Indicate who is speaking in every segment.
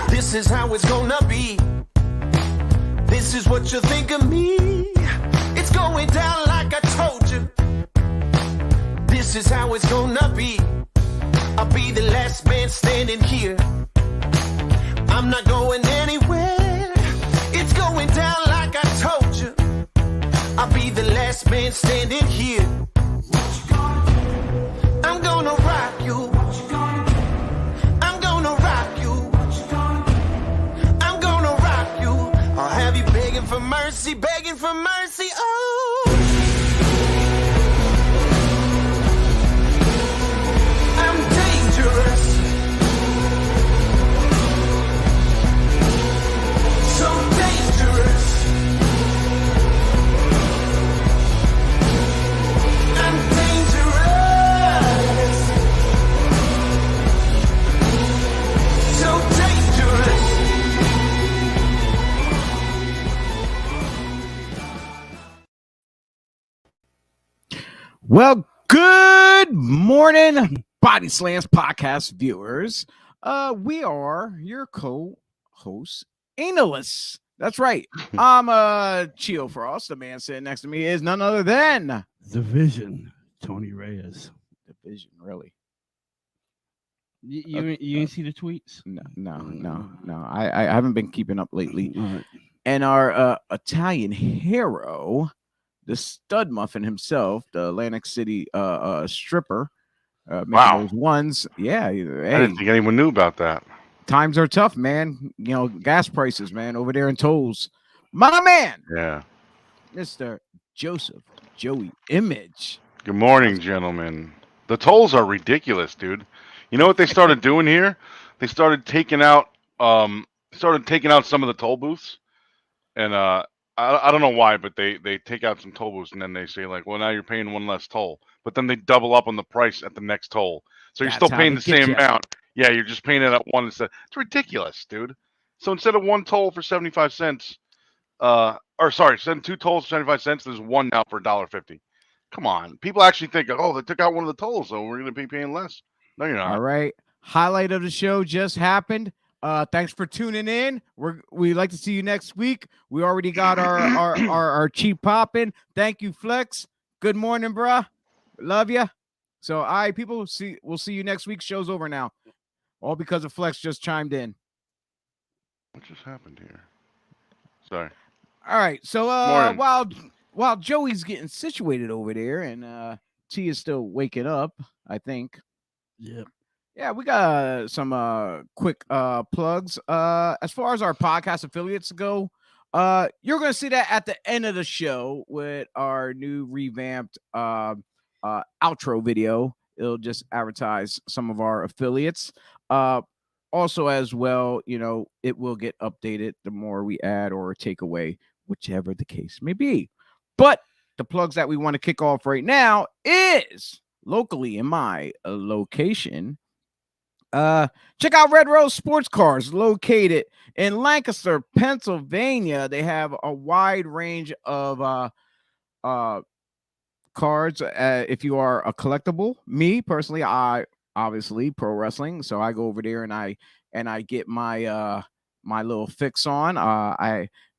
Speaker 1: This is how it's gonna be. This is what you think of me. It's going down like I told you. This is how it's gonna be. I'll be the last man standing here. I'm not going anywhere. It's going down like I told you. I'll be the last man standing here. What you gonna do? I'm gonna rock you. What you gonna do? I'm gonna rock you. What you gonna do? I'm gonna rock you. I'll have you begging for mercy, begging for mercy. Oh, I'm dangerous. So dangerous. I'm dangerous. So dangerous.
Speaker 2: Well, good morning, BodySlams podcast viewers. We are your co-hosts, Analysts. That's right. I'm Chio Frost. The man sitting next to me is none other than
Speaker 3: The Vision, Tony Reyes.
Speaker 2: the Vision. Really?
Speaker 3: You didn't see the tweets?
Speaker 2: No. I haven't been keeping up lately.
Speaker 3: All right.
Speaker 2: And our Italian hero, the stud muffin himself, the Atlantic City stripper, making
Speaker 4: Wow.
Speaker 2: those ones. Yeah,
Speaker 4: I
Speaker 2: hey,
Speaker 4: didn't think anyone knew about that.
Speaker 2: times are tough, man. You know, gas prices, man, over there in tolls. My man,
Speaker 4: Yeah.
Speaker 2: Mr. Joseph Joey Image.
Speaker 4: Good morning, gentlemen. The tolls are ridiculous, dude. You know what they started doing here? They started taking out some of the toll booths, and I don't know why, but they take out some toll booths and then they say like, well, now you're paying one less toll, but then they double up on the price at the next toll, so you're
Speaker 2: That's
Speaker 4: still
Speaker 2: how
Speaker 4: paying
Speaker 2: they
Speaker 4: the
Speaker 2: get
Speaker 4: same
Speaker 2: ya.
Speaker 4: amount. Yeah, you're just paying it at one instead. It's ridiculous, dude. So instead of one toll for 75 cents, instead of two tolls for 75 cents, there's one now for $1.50. Come on, people actually think, oh, they took out one of the tolls, so we're gonna be paying less. No, you're not.
Speaker 2: All right. Highlight of the show just happened. Thanks for tuning in. We like to see you next week. We already got our cheap popping. Thank you, Flex. Good morning, bruh. Love ya. So, all right, people. We'll see you next week. Show's over now. All because of Flex just chimed in.
Speaker 4: What just happened here? Sorry.
Speaker 2: All right. So
Speaker 4: Morning.
Speaker 2: while Joey's getting situated over there and T is still waking up, I think.
Speaker 3: Yep.
Speaker 2: Yeah, we got some quick plugs. As far as our podcast affiliates go, you're gonna see that at the end of the show with our new revamped outro video. It'll just advertise some of our affiliates. Also, as well, you know, it will get updated the more we add or take away, whichever the case may be. But the plugs that we want to kick off right now is locally in my location. Check out Red Rose Sports Cars, located in Lancaster, Pennsylvania. They have a wide range of cards. If you are a collectible, me personally, I obviously pro wrestling, so I go over there and I get my my little fix on.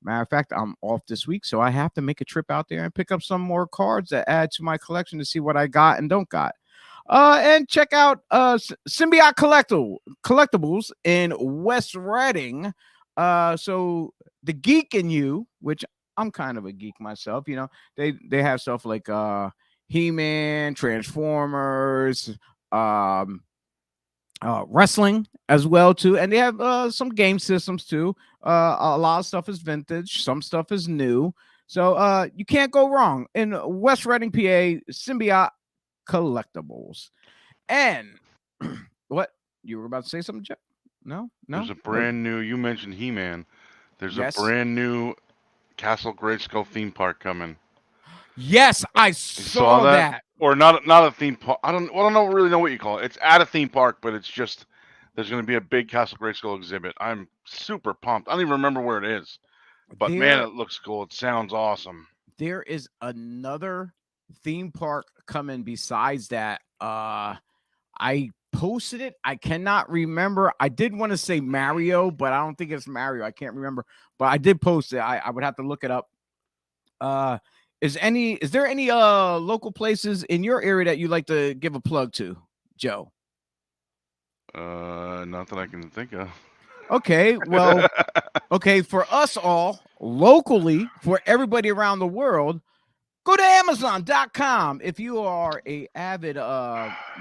Speaker 2: Matter of fact, I'm off this week, so I have to make a trip out there and pick up some more cards that add to my collection to see what I got and don't got. And check out Symbiote Collectibles in West Reading. So the geek in you, which I'm kind of a geek myself, you know, they have stuff like He-Man, Transformers, wrestling as well too, and they have some game systems too. A lot of stuff is vintage, some stuff is new, so you can't go wrong in West Reading, PA. Symbiote Collectibles. And what you were about to say something, Jeff? No.
Speaker 4: There's a brand new. You mentioned He-Man. There's
Speaker 2: Yes.
Speaker 4: a brand new Castle Grayskull theme park coming.
Speaker 2: Yes, I saw that.
Speaker 4: Or not a theme park. I don't really know what you call it. It's at a theme park, but it's just there's going to be a big Castle Grayskull exhibit. I'm super pumped. I don't even remember where it is. But man,
Speaker 2: There,
Speaker 4: it looks cool. It sounds awesome.
Speaker 2: there is another theme park coming besides that. I posted it. I cannot remember. I did want to say Mario, but I don't think it's Mario. I can't remember. But I did post it. I would have to look it up. Is there any local places in your area that you like to give a plug to, Joe?
Speaker 4: Not that I can think of.
Speaker 2: Okay, well, okay, for us all locally, for everybody around the world, go to Amazon.com. If you are a avid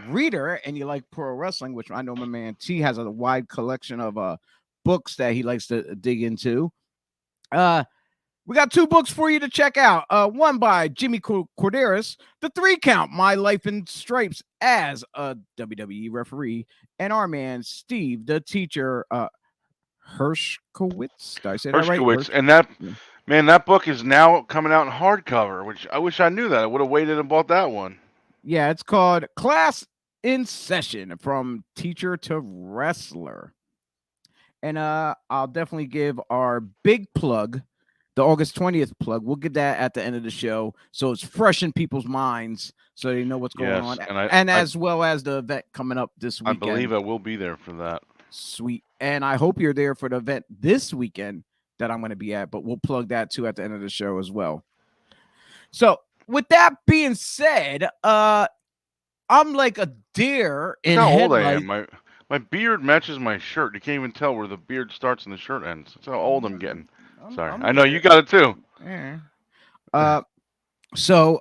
Speaker 2: reader and you like pro wrestling, which I know my man T has a wide collection of books that he likes to dig into. We got 2 books for you to check out. One by Jimmy Corderas, The 3 Count, My Life in Stripes as a WWE referee, and our man Steve, the teacher, Hershkowitz. Did I say that right?
Speaker 4: Hershkowitz, and that book is now coming out in hardcover, which I wish I knew that. I would have waited and bought that one.
Speaker 2: Yeah, it's called Class in Session, From Teacher to Wrestler. And I'll definitely give our big plug, the August 20th plug. We'll get that at the end of the show, so it's fresh in people's minds, so they know what's going on. And as well as the event coming up this weekend.
Speaker 4: I believe I will be there for that.
Speaker 2: Sweet. And I hope you're there for the event this weekend that I'm going to be at, but we'll plug that too at the end of the show as well. So with that being said, I'm like a deer in
Speaker 4: That's how old I
Speaker 2: headlights.
Speaker 4: am. My beard matches my shirt. You can't even tell where the beard starts and the shirt ends. That's how old I'm getting. Sorry. I know you got it too.
Speaker 2: Yeah.
Speaker 4: Sorry.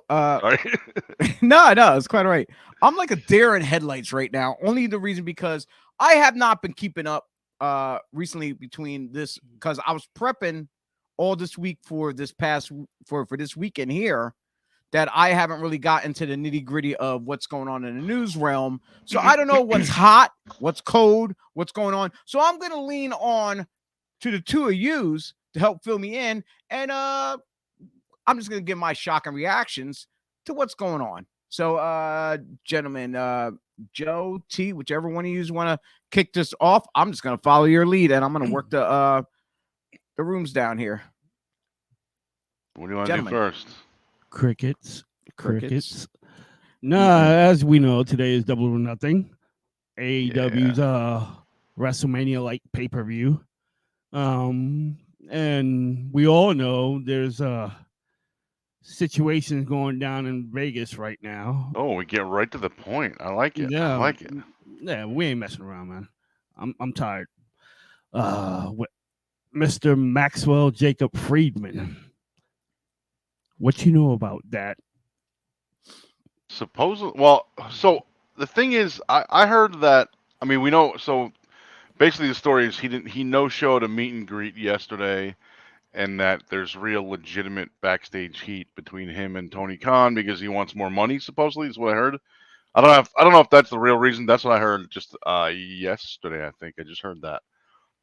Speaker 2: No, it's quite all right. I'm like a deer in headlights right now. Only the reason because I have not been keeping up recently between this, because I was prepping all this week for this weekend here, that I haven't really got into the nitty-gritty of what's going on in the news realm. So I don't know what's hot, what's cold, what's going on. So I'm going to lean on to the 2 of yous to help fill me in, and I'm just going to give my shock and reactions to what's going on. So gentlemen, Joe, T, whichever one of you want to kick this off, I'm just going to follow your lead, and I'm going to work the rooms down here.
Speaker 4: What do you want to do first?
Speaker 3: Crickets. As we know, today is Double or Nothing, AEW's WrestleMania like pay-per-view. And we all know there's situations going down in Vegas right now.
Speaker 4: Oh, we get right to the point. I like it.
Speaker 3: Yeah,
Speaker 4: I like it.
Speaker 3: Yeah, we ain't messing around, man. I'm tired. Mr. Maxwell Jacob Friedman. What you know about that?
Speaker 4: Well, so the thing is, I heard that. I mean, we know. So basically, the story is he no-showed a meet and greet yesterday, and that there's real legitimate backstage heat between him and Tony Khan because he wants more money. Supposedly, is what I heard. I don't know if that's the real reason. That's what I heard just yesterday. I think I just heard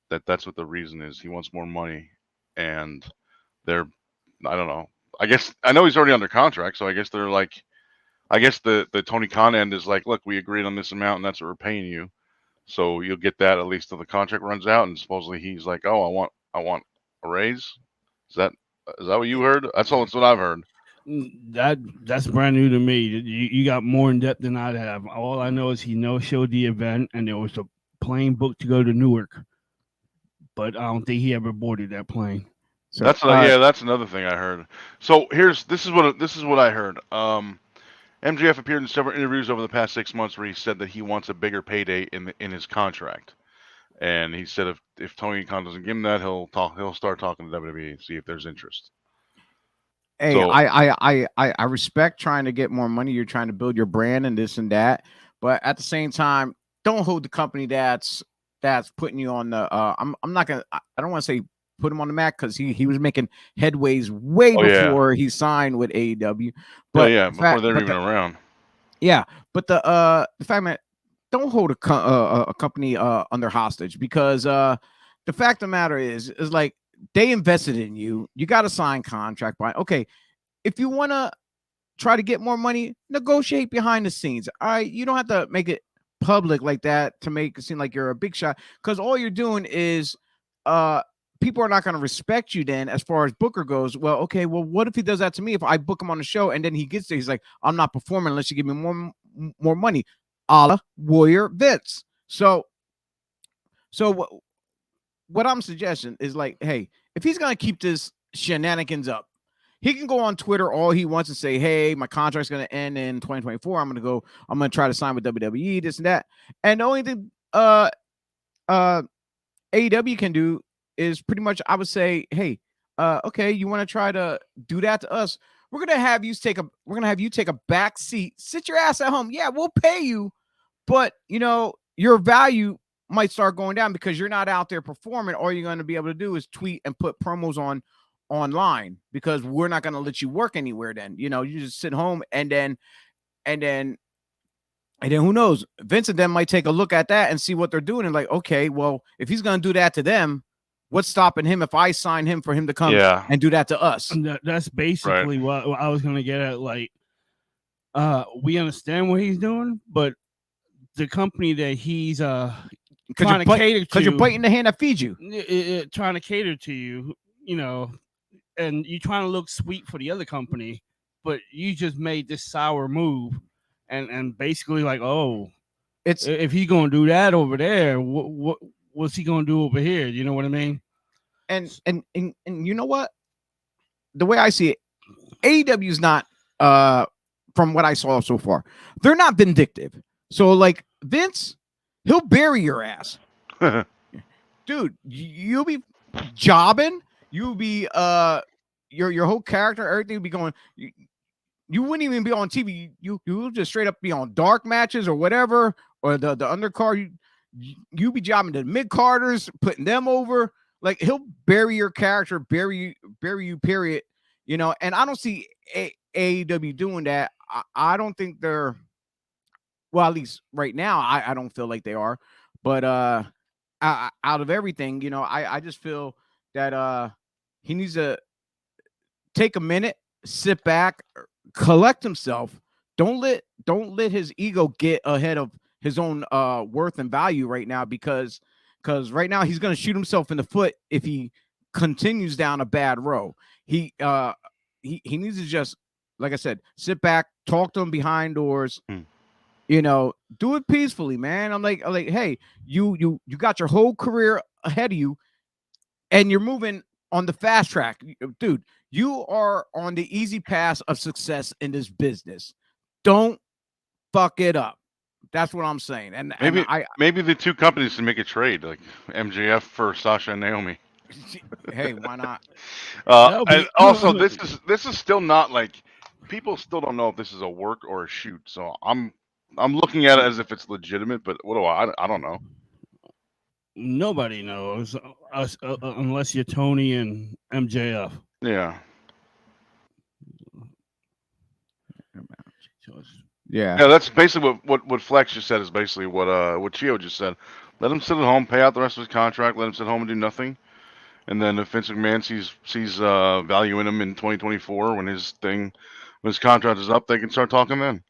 Speaker 4: that's what the reason is. He wants more money, and I don't know. I guess I know he's already under contract, so I guess they're like, I guess the Tony Khan end is like, look, we agreed on this amount, and that's what we're paying you, so you'll get that at least till the contract runs out. And supposedly he's like, oh, I want a raise. Is that what you heard? That's what I've heard.
Speaker 3: That's brand new to me. You got more in depth than I'd have. All I know is he no-showed the event, and there was a plane booked to go to Newark, but I don't think he ever boarded that plane.
Speaker 2: So,
Speaker 4: that's another thing I heard. So this is what I heard. MJF appeared in several interviews over the past 6 months where he said that he wants a bigger payday in his contract, and he said if Tony Khan doesn't give him that, he'll start talking to WWE and see if there's interest.
Speaker 2: Hey, so, I respect trying to get more money. You're trying to build your brand and this and that, but at the same time, don't hold the company that's putting you on the. I'm not gonna. I don't want to say put him on the map because he was making headways way before he signed with AEW. But
Speaker 4: before they're even around.
Speaker 2: Yeah, but the fact that don't hold a company under hostage, because the fact of the matter is like they invested in you. You got to sign contract by. Okay, if you want to try to get more money, negotiate behind the scenes. All right, you don't have to make it public like that to make it seem like you're a big shot, because all you're doing is people are not going to respect you then as far as Booker goes. Well, okay, well, what if he does that to me? If I book him on the show and then he gets there, he's like, I'm not performing unless you give me more money, a la Warrior Vince. So what I'm suggesting is like, hey, if he's going to keep this shenanigans up, he can go on Twitter all he wants and say, hey, my contract's going to end in 2024. I'm going to try to sign with WWE, this and that. And the only thing AEW can do is pretty much, I would say, hey, okay, you want to try to do that to us? We're going to have you take a back seat, sit your ass at home. Yeah, we'll pay you, but your value might start going down because you're not out there performing. All you're going to be able to do is tweet and put promos online because we're not going to let you work anywhere. Then you just sit home and then who knows? Vince and them might take a look at that and see what they're doing and like, okay, well, if he's going to do that to them, what's stopping him if I sign him for him to come and do that to us?
Speaker 3: And that's basically what I was going to get at. Like, we understand what he's doing, but the company that he's trying to cater to,
Speaker 2: because you're biting the hand that feeds you,
Speaker 3: trying to cater to you, and you're trying to look sweet for the other company, but you just made this sour move, and basically like, oh, it's if he's gonna do that over there, what's he gonna do over here? You know what I mean?
Speaker 2: And you know what? The way I see it, AEW is not, from what I saw so far, they're not vindictive. So like Vince, he'll bury your ass, dude. You'll be jobbing. You'll be your whole character, everything will be going. You wouldn't even be on TV. You'll just straight up be on dark matches or whatever, or the undercard. You be jobbing the mid carders, putting them over. Like he'll bury your character, bury you. Period. And I don't see AEW doing that. I don't think they're. Well, at least right now, I don't feel like they are. But out of everything, I just feel that he needs to take a minute, sit back, collect himself. Don't let his ego get ahead of his own worth and value right now, because right now he's going to shoot himself in the foot if he continues down a bad road. He needs to just, like I said, sit back, talk to him behind doors. Do it peacefully, man. I'm like, hey, you got your whole career ahead of you, and you're moving on the fast track, dude. You are on the easy path of success in this business. Don't fuck it up. That's what I'm saying. And
Speaker 4: maybe the two companies can make a trade, like MJF for Sasha and Naomi.
Speaker 2: Hey, why not?
Speaker 4: And also, this is still not like, people still don't know if this is a work or a shoot. So I'm looking at it as if it's legitimate, but what do I don't know.
Speaker 3: Nobody knows unless you're Tony and MJF.
Speaker 4: Yeah.
Speaker 2: Yeah.
Speaker 4: Yeah, that's basically what Flex just said is basically what Chio just said. Let him sit at home, pay out the rest of his contract, let him sit home and do nothing. And then if Vince McMahon sees value in him in 2024 when his contract is up, they can start talking then.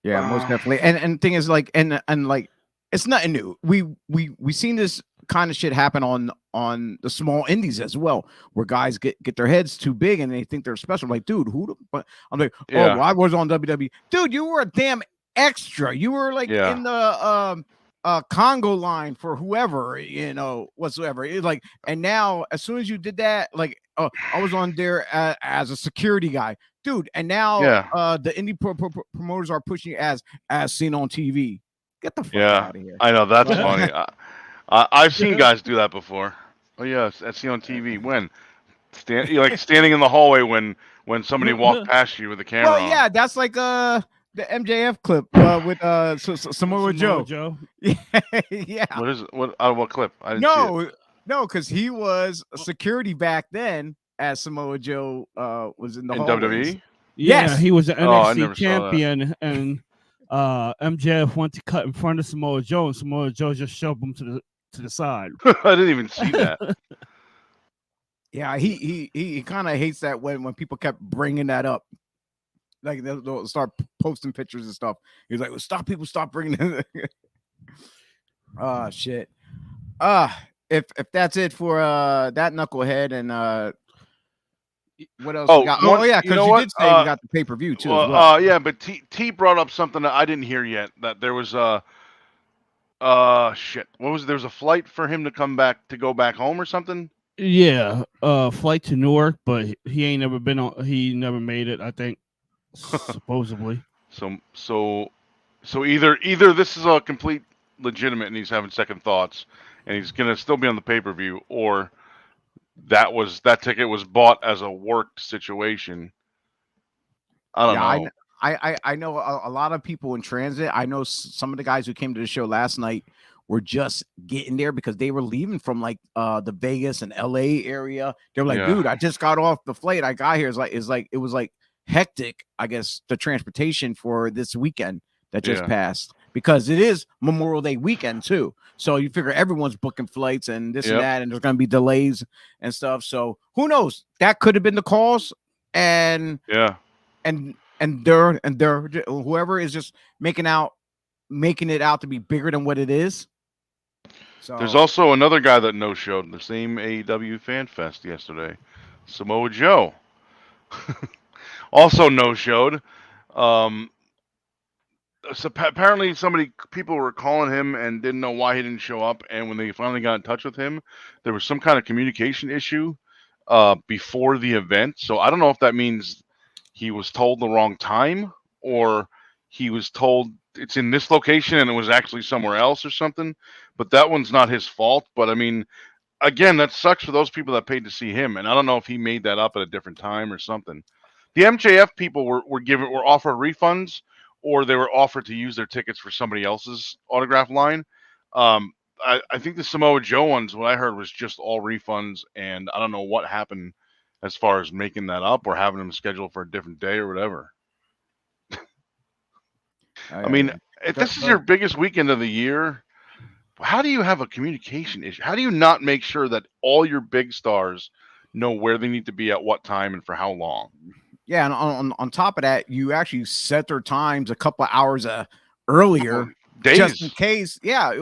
Speaker 2: Yeah, most definitely. And thing is, like, and like, it's nothing new. We seen this kind of shit happen on the small indies as well, where guys get their heads too big and they think they're special. I'm like, dude, but I'm like,
Speaker 4: yeah.
Speaker 2: well, I was on WWE. Dude, you were a damn extra. You were like in the Congo line for whoever, whatsoever. It's like, and now as soon as you did that, like, I was on there as a security guy, dude. And now the indie promoters are pushing you as seen on TV. Get the fuck out of here.
Speaker 4: I know, that's funny. I've seen guys do that before. Oh yes, I see on TV when standing in the hallway when somebody walked past you with a camera.
Speaker 2: Well, yeah, that's like the MJF clip with Samoa Joe. Yeah.
Speaker 4: What is it? What clip? I didn't see it.
Speaker 2: No, because he was a security back then as Samoa Joe was in the hallways.
Speaker 4: WWE.
Speaker 3: Yeah, he was an NXT
Speaker 4: I
Speaker 3: champion, and MJF went to cut in front of Samoa Joe, and Samoa Joe just shoved him to the side.
Speaker 4: I didn't even see that.
Speaker 2: Yeah, he kind of hates that when people kept bringing that up. Like they'll start posting pictures and stuff. He's like, well, stop bringing it. Oh shit. if that's it for that knucklehead and what else we
Speaker 4: Oh,
Speaker 2: got?
Speaker 4: one,
Speaker 2: Oh yeah,
Speaker 4: you know
Speaker 2: because you
Speaker 4: what?
Speaker 2: did say we got the pay-per-view too as well.
Speaker 4: Yeah, but T brought up something that I didn't hear yet. That there was shit. What was there was a flight for him to go back home or something?
Speaker 3: Yeah, flight to Newark, but he ain't never been on. He never made it. I think supposedly.
Speaker 4: So either this is a complete legitimate and he's having second thoughts and he's gonna still be on the pay-per-view, or that ticket was bought as a worked situation. I don't
Speaker 2: Yeah,
Speaker 4: know.
Speaker 2: I know a lot of people in transit. I know some of the guys who came to the show last night were just getting there because they were leaving from like the Vegas and LA area. They were like,
Speaker 4: Yeah.
Speaker 2: dude, I just got off the flight. I got here. It was like hectic, I guess, the transportation for this weekend that just
Speaker 4: Yeah.
Speaker 2: passed because it is Memorial Day weekend too. So you figure everyone's booking flights and this and
Speaker 4: Yep.
Speaker 2: that, and there's gonna be delays and stuff. So who knows? That could have been the cause. And
Speaker 4: Yeah.
Speaker 2: and they're whoever is just making it out to be bigger than what it is. So
Speaker 4: There's also another guy that no-showed the same AEW Fan Fest yesterday, Samoa Joe. Also no-showed. So apparently people were calling him and didn't know why he didn't show up, and when they finally got in touch with him, there was some kind of communication issue before the event. So I don't know if that means he was told the wrong time, or he was told it's in this location and it was actually somewhere else or something. But that one's not his fault. But I mean, again, that sucks for those people that paid to see him, and I don't know if he made that up at a different time or something. The MJF people were offered refunds, or they were offered to use their tickets for somebody else's autograph line. I think the Samoa Joe ones, what I heard was just all refunds, and I don't know what happened as far as making that up or having them scheduled for a different day or whatever. I mean, if this is your biggest weekend of the year, how do you have a communication issue? How do you not make sure that all your big stars know where they need to be at what time and for how long?
Speaker 2: yeah, and on top of that, you actually set their times a couple of hours earlier, just in
Speaker 4: Days.
Speaker 2: case. Yeah,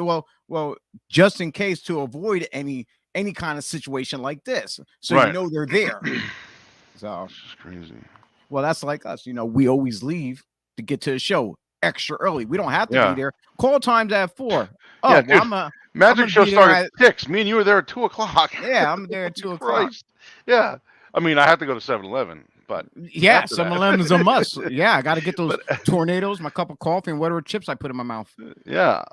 Speaker 2: well, just in case to avoid any kind of situation like this, so you
Speaker 4: Right.
Speaker 2: know they're there. So
Speaker 4: This is crazy.
Speaker 2: well, that's like us. We always leave to get to the show extra early. We don't have to
Speaker 4: Yeah.
Speaker 2: be there. Call times at 4. Oh,
Speaker 4: Yeah,
Speaker 2: well,
Speaker 4: dude.
Speaker 2: I'm
Speaker 4: Magic
Speaker 2: gonna
Speaker 4: show
Speaker 2: be there
Speaker 4: started
Speaker 2: at-
Speaker 4: at 6. Me and you were there at 2:00.
Speaker 2: yeah, I'm there at 2 o'clock.
Speaker 4: Christ. Yeah. I mean, I have to go to 7-Eleven, but
Speaker 2: Yeah,
Speaker 4: after
Speaker 2: some
Speaker 4: that-
Speaker 2: lemons a must. Yeah, I got to get those
Speaker 4: But-
Speaker 2: tornadoes, my cup of coffee, and whatever chips I put in my mouth.
Speaker 4: yeah.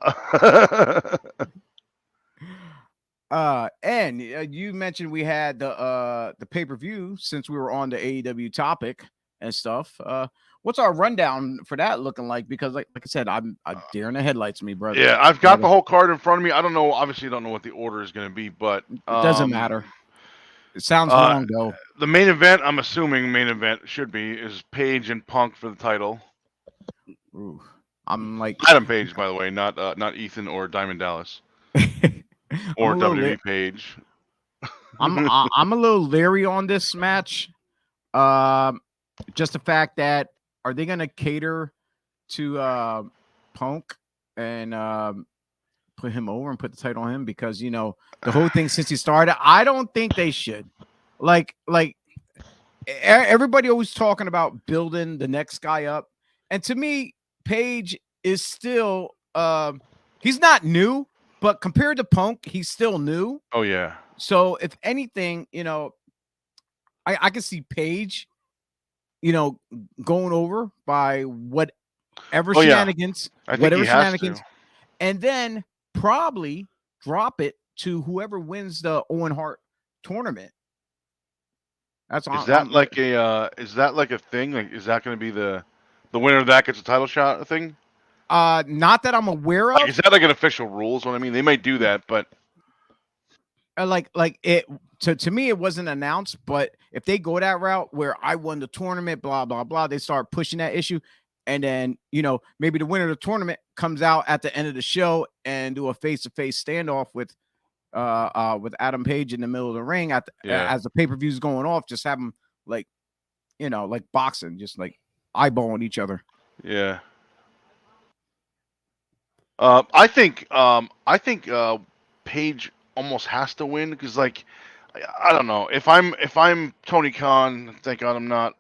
Speaker 2: And you mentioned we had the pay-per-view since we were on the AEW topic and stuff. What's our rundown for that looking like? Because like I said, I'm deer in the headlights, me brother.
Speaker 4: Yeah, I've got the whole card in front of me. I don't know. Obviously, I don't know what the order is going to be, but
Speaker 2: It doesn't matter. It sounds long though.
Speaker 4: The main event, I'm assuming main event should be, is Paige and Punk for the title.
Speaker 2: Ooh, I'm like
Speaker 4: Adam Page, by the way, not Ethan or Diamond Dallas or WWE Page.
Speaker 2: I'm a little leery on this match. Just the fact that are they gonna cater to Punk and put him over and put the title on him? Because the whole thing since he started, I don't think they should. Like everybody always talking about building the next guy up, and to me, Page is still he's not new, but compared to Punk, he's still new.
Speaker 4: Oh yeah.
Speaker 2: So if anything, I can see Page, going over by whatever shenanigans,
Speaker 4: I think he has to.
Speaker 2: and then probably drop it to whoever wins the Owen Hart tournament. That's
Speaker 4: Is that like a thing? Like, is that going to be the winner of that gets a title shot thing?
Speaker 2: Not that I'm aware of.
Speaker 4: Like, is that like an official rule? Is what I mean. They might do that, but
Speaker 2: like it to me it wasn't announced, but if they go that route where I won the tournament, blah blah blah, they start pushing that issue, and then maybe the winner of the tournament comes out at the end of the show and do a face-to-face standoff with Adam Page in the middle of the ring as the pay-per-view is going off, just have them like boxing, just like eyeballing each other.
Speaker 4: Yeah. I think Page almost has to win because, like, I don't know if I'm Tony Khan. Thank God I'm not.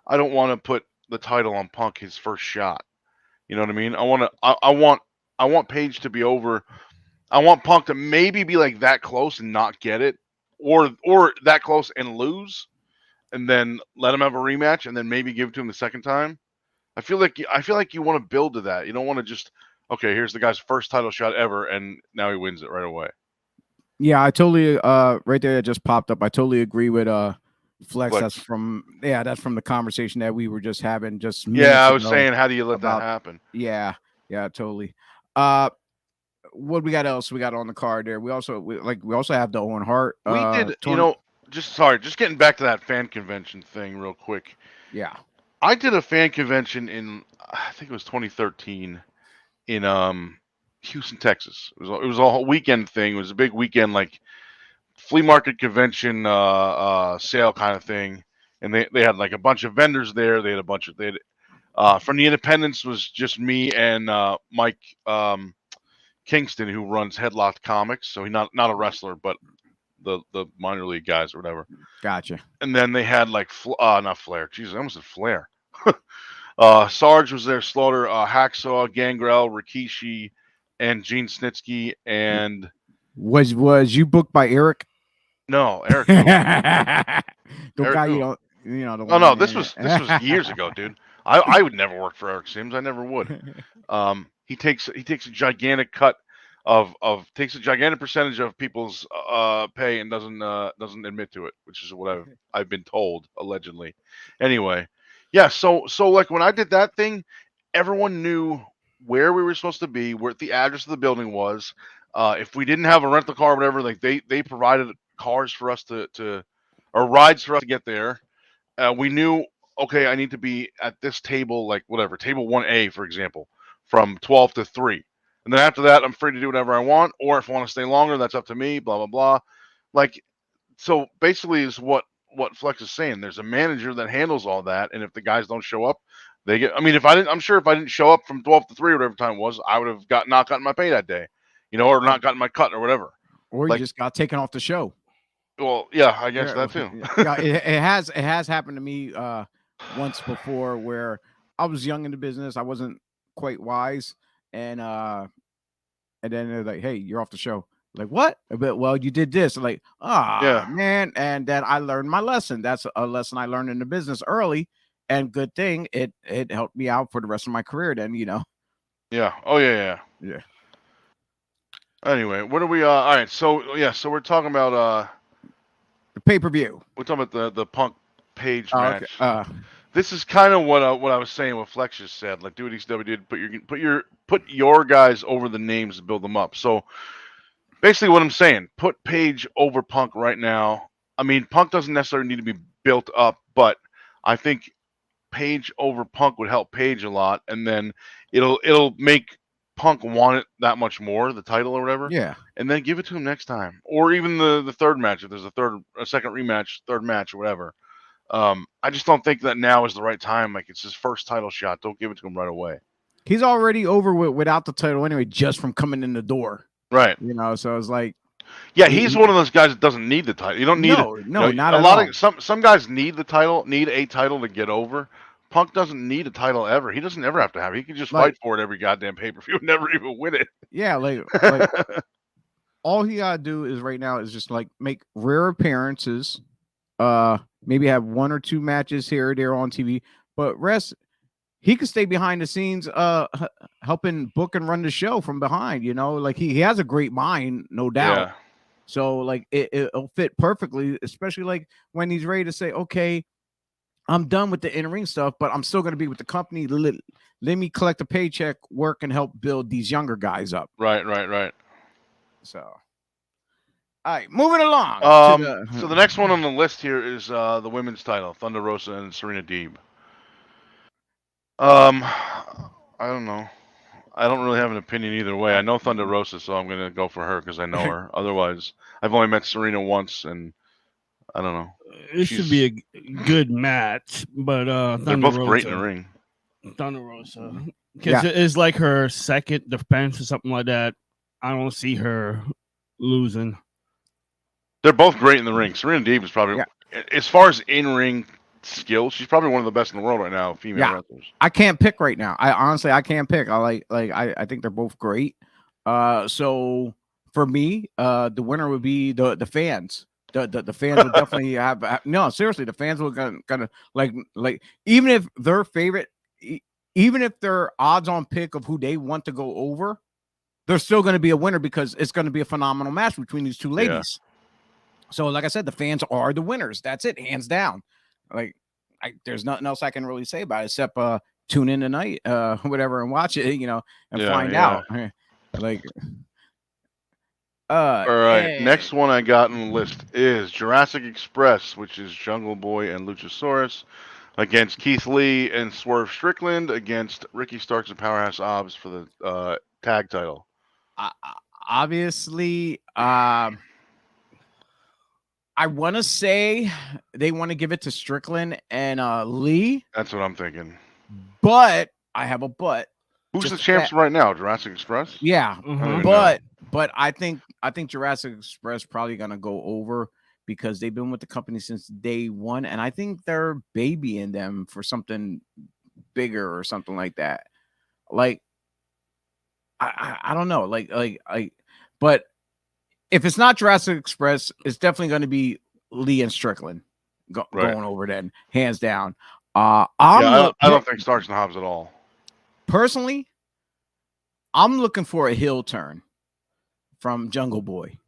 Speaker 4: I don't want to put the title on Punk his first shot. You know what I mean? I want Page to be over. I want Punk to maybe be like that close and not get it, or that close and lose, and then let him have a rematch, and then maybe give it to him the second time. I feel like you want to build to that. You don't want to just, okay, here's the guy's first title shot ever, and now he wins it right away.
Speaker 2: Yeah, I totally right there that just popped up. I totally agree with Flex. That's from the conversation that we were just having just minutes
Speaker 4: I was
Speaker 2: ago
Speaker 4: saying, how do you let
Speaker 2: about
Speaker 4: that happen?
Speaker 2: Yeah, totally. What we got else? We got on the card there. We also have the Owen Hart.
Speaker 4: We did, just getting back to that fan convention thing real quick.
Speaker 2: Yeah.
Speaker 4: I did a fan convention in, I think it was 2013 in Houston, Texas. It was a whole weekend thing. It was a big weekend, like flea market convention sale kind of thing. And they had like a bunch of vendors there. They had from the independents was just me and Mike Kingston, who runs Headlocked Comics. So he's not a wrestler, but the minor league guys or whatever.
Speaker 2: Gotcha.
Speaker 4: And then they had like not Flair. Jesus, I almost said Flair. Sarge was there, Slaughter, Hacksaw, Gangrel, Rikishi, and Gene Snitsky. And
Speaker 2: was you booked by Eric?
Speaker 4: No, Eric.
Speaker 2: The
Speaker 4: Eric
Speaker 2: guy
Speaker 4: who?
Speaker 2: No,
Speaker 4: this was years ago, dude. I would never work for Eric Sims. I never would. He takes a gigantic cut takes a gigantic percentage of people's pay and doesn't admit to it, which is what I've been told allegedly. Anyway, yeah. So like when I did that thing, everyone knew where we were supposed to be, where the address of the building was. If we didn't have a rental car or whatever, like they provided cars for us to or rides for us to get there. We knew, okay, I need to be at this table, like whatever, table 1A, for example, from 12 to 3. And then after that, I'm free to do whatever I want. Or if I want to stay longer, that's up to me, blah, blah, blah. Like, so basically is what Flex is saying. There's a manager that handles all that. And if the guys don't show up, they get, I mean, I'm sure if I didn't show up from 12 to 3 or whatever time it was, I would have not gotten my pay that day, or not gotten my cut or whatever.
Speaker 2: Or you just got taken off the show.
Speaker 4: Well, yeah, I guess that too.
Speaker 2: Yeah, it has happened to me once before where I was young in the business. I wasn't quite wise, and then they're like, "Hey, you're off the show." Like, what? But well, you did this. I'm like, man. And then I learned my lesson. That's a lesson I learned in the business early, and good thing it helped me out for the rest of my career. Then
Speaker 4: Yeah. Oh yeah. Anyway, what are we? All right. So we're talking about
Speaker 2: the pay-per-view.
Speaker 4: We're talking about the Punk Page match.
Speaker 2: Okay.
Speaker 4: This is kind of what I was saying. What Flex just said. Like, do what ECW did. Put your guys over the names to build them up. So basically, what I'm saying, put Page over Punk right now. I mean, Punk doesn't necessarily need to be built up, but I think Page over Punk would help Page a lot, and then it'll make Punk want it that much more, the title or whatever.
Speaker 2: Yeah.
Speaker 4: And then give it to him next time. Or even the third match, if there's a second rematch, third match or whatever. I just don't think that now is the right time. Like, it's his first title shot. Don't give it to him right away.
Speaker 2: He's already over without the title anyway, just from coming in the door.
Speaker 4: Right.
Speaker 2: So it's like,
Speaker 4: yeah, he's one of those guys that doesn't need the title. You don't need it.
Speaker 2: No, not
Speaker 4: a
Speaker 2: at
Speaker 4: lot
Speaker 2: all.
Speaker 4: of some guys need the title, need a title to get over. Punk doesn't need a title ever. He doesn't ever have to have it. He can just fight for it every goddamn pay-per-view and never even win it.
Speaker 2: Yeah, like all he gotta do is right now is just like make rare appearances, maybe have one or two matches here or there on TV, but rest he could stay behind the scenes, helping book and run the show from behind. Like he has a great mind, no doubt.
Speaker 4: Yeah.
Speaker 2: So like it'll fit perfectly, especially like when he's ready to say, okay, I'm done with the in-ring stuff, but I'm still going to be with the company. Let me collect a paycheck, work, and help build these younger guys up.
Speaker 4: Right.
Speaker 2: So, all right, moving along.
Speaker 4: So the next one on the list here is the women's title, Thunder Rosa and Serena Deeb. I don't know. I don't really have an opinion either way. I know Thunder Rosa, so I'm going to go for her because I know her. Otherwise, I've only met Serena once, and I don't know.
Speaker 3: It should be a good match, but
Speaker 4: they're both great in the ring.
Speaker 3: Thunder Rosa, because it's like her second defense or something like that. I don't see her losing.
Speaker 4: They're both great in the ring. Serena Deeb is probably, as far as in-ring skill, she's probably one of the best in the world right now, female wrestlers.
Speaker 2: I can't pick right now. I can't pick. I think they're both great. So for me, the winner would be the fans. The fans would definitely have no, seriously, the fans will gonna like even if their favorite, even if their odds on pick of who they want to go over, there's still going to be a winner because it's going to be a phenomenal match between these two ladies. So, like I said, the fans are the winners. That's it, hands down. Like, there's nothing else I can really say about it except tune in tonight, whatever, and watch it, and find out. Like,
Speaker 4: all right. Next one I got on the list is Jurassic Express, which is Jungle Boy and Luchasaurus against Keith Lee and Swerve Strickland against Ricky Starks and Powerhouse Hobbs for the tag title.
Speaker 2: Obviously, I want to say they want to give it to Strickland and Lee.
Speaker 4: That's what I'm thinking.
Speaker 2: But I have a but.
Speaker 4: Who's the champs right now? Jurassic Express?
Speaker 2: Yeah. But I think Jurassic Express probably gonna go over because they've been with the company since day one, and I think they're babying them for something bigger or something like that. Like, I don't know. But if it's not Jurassic Express, it's definitely going to be Lee and Strickland going over then, hands down. I
Speaker 4: don't think Starks and Hobbs at all.
Speaker 2: Personally, I'm looking for a heel turn from Jungle Boy.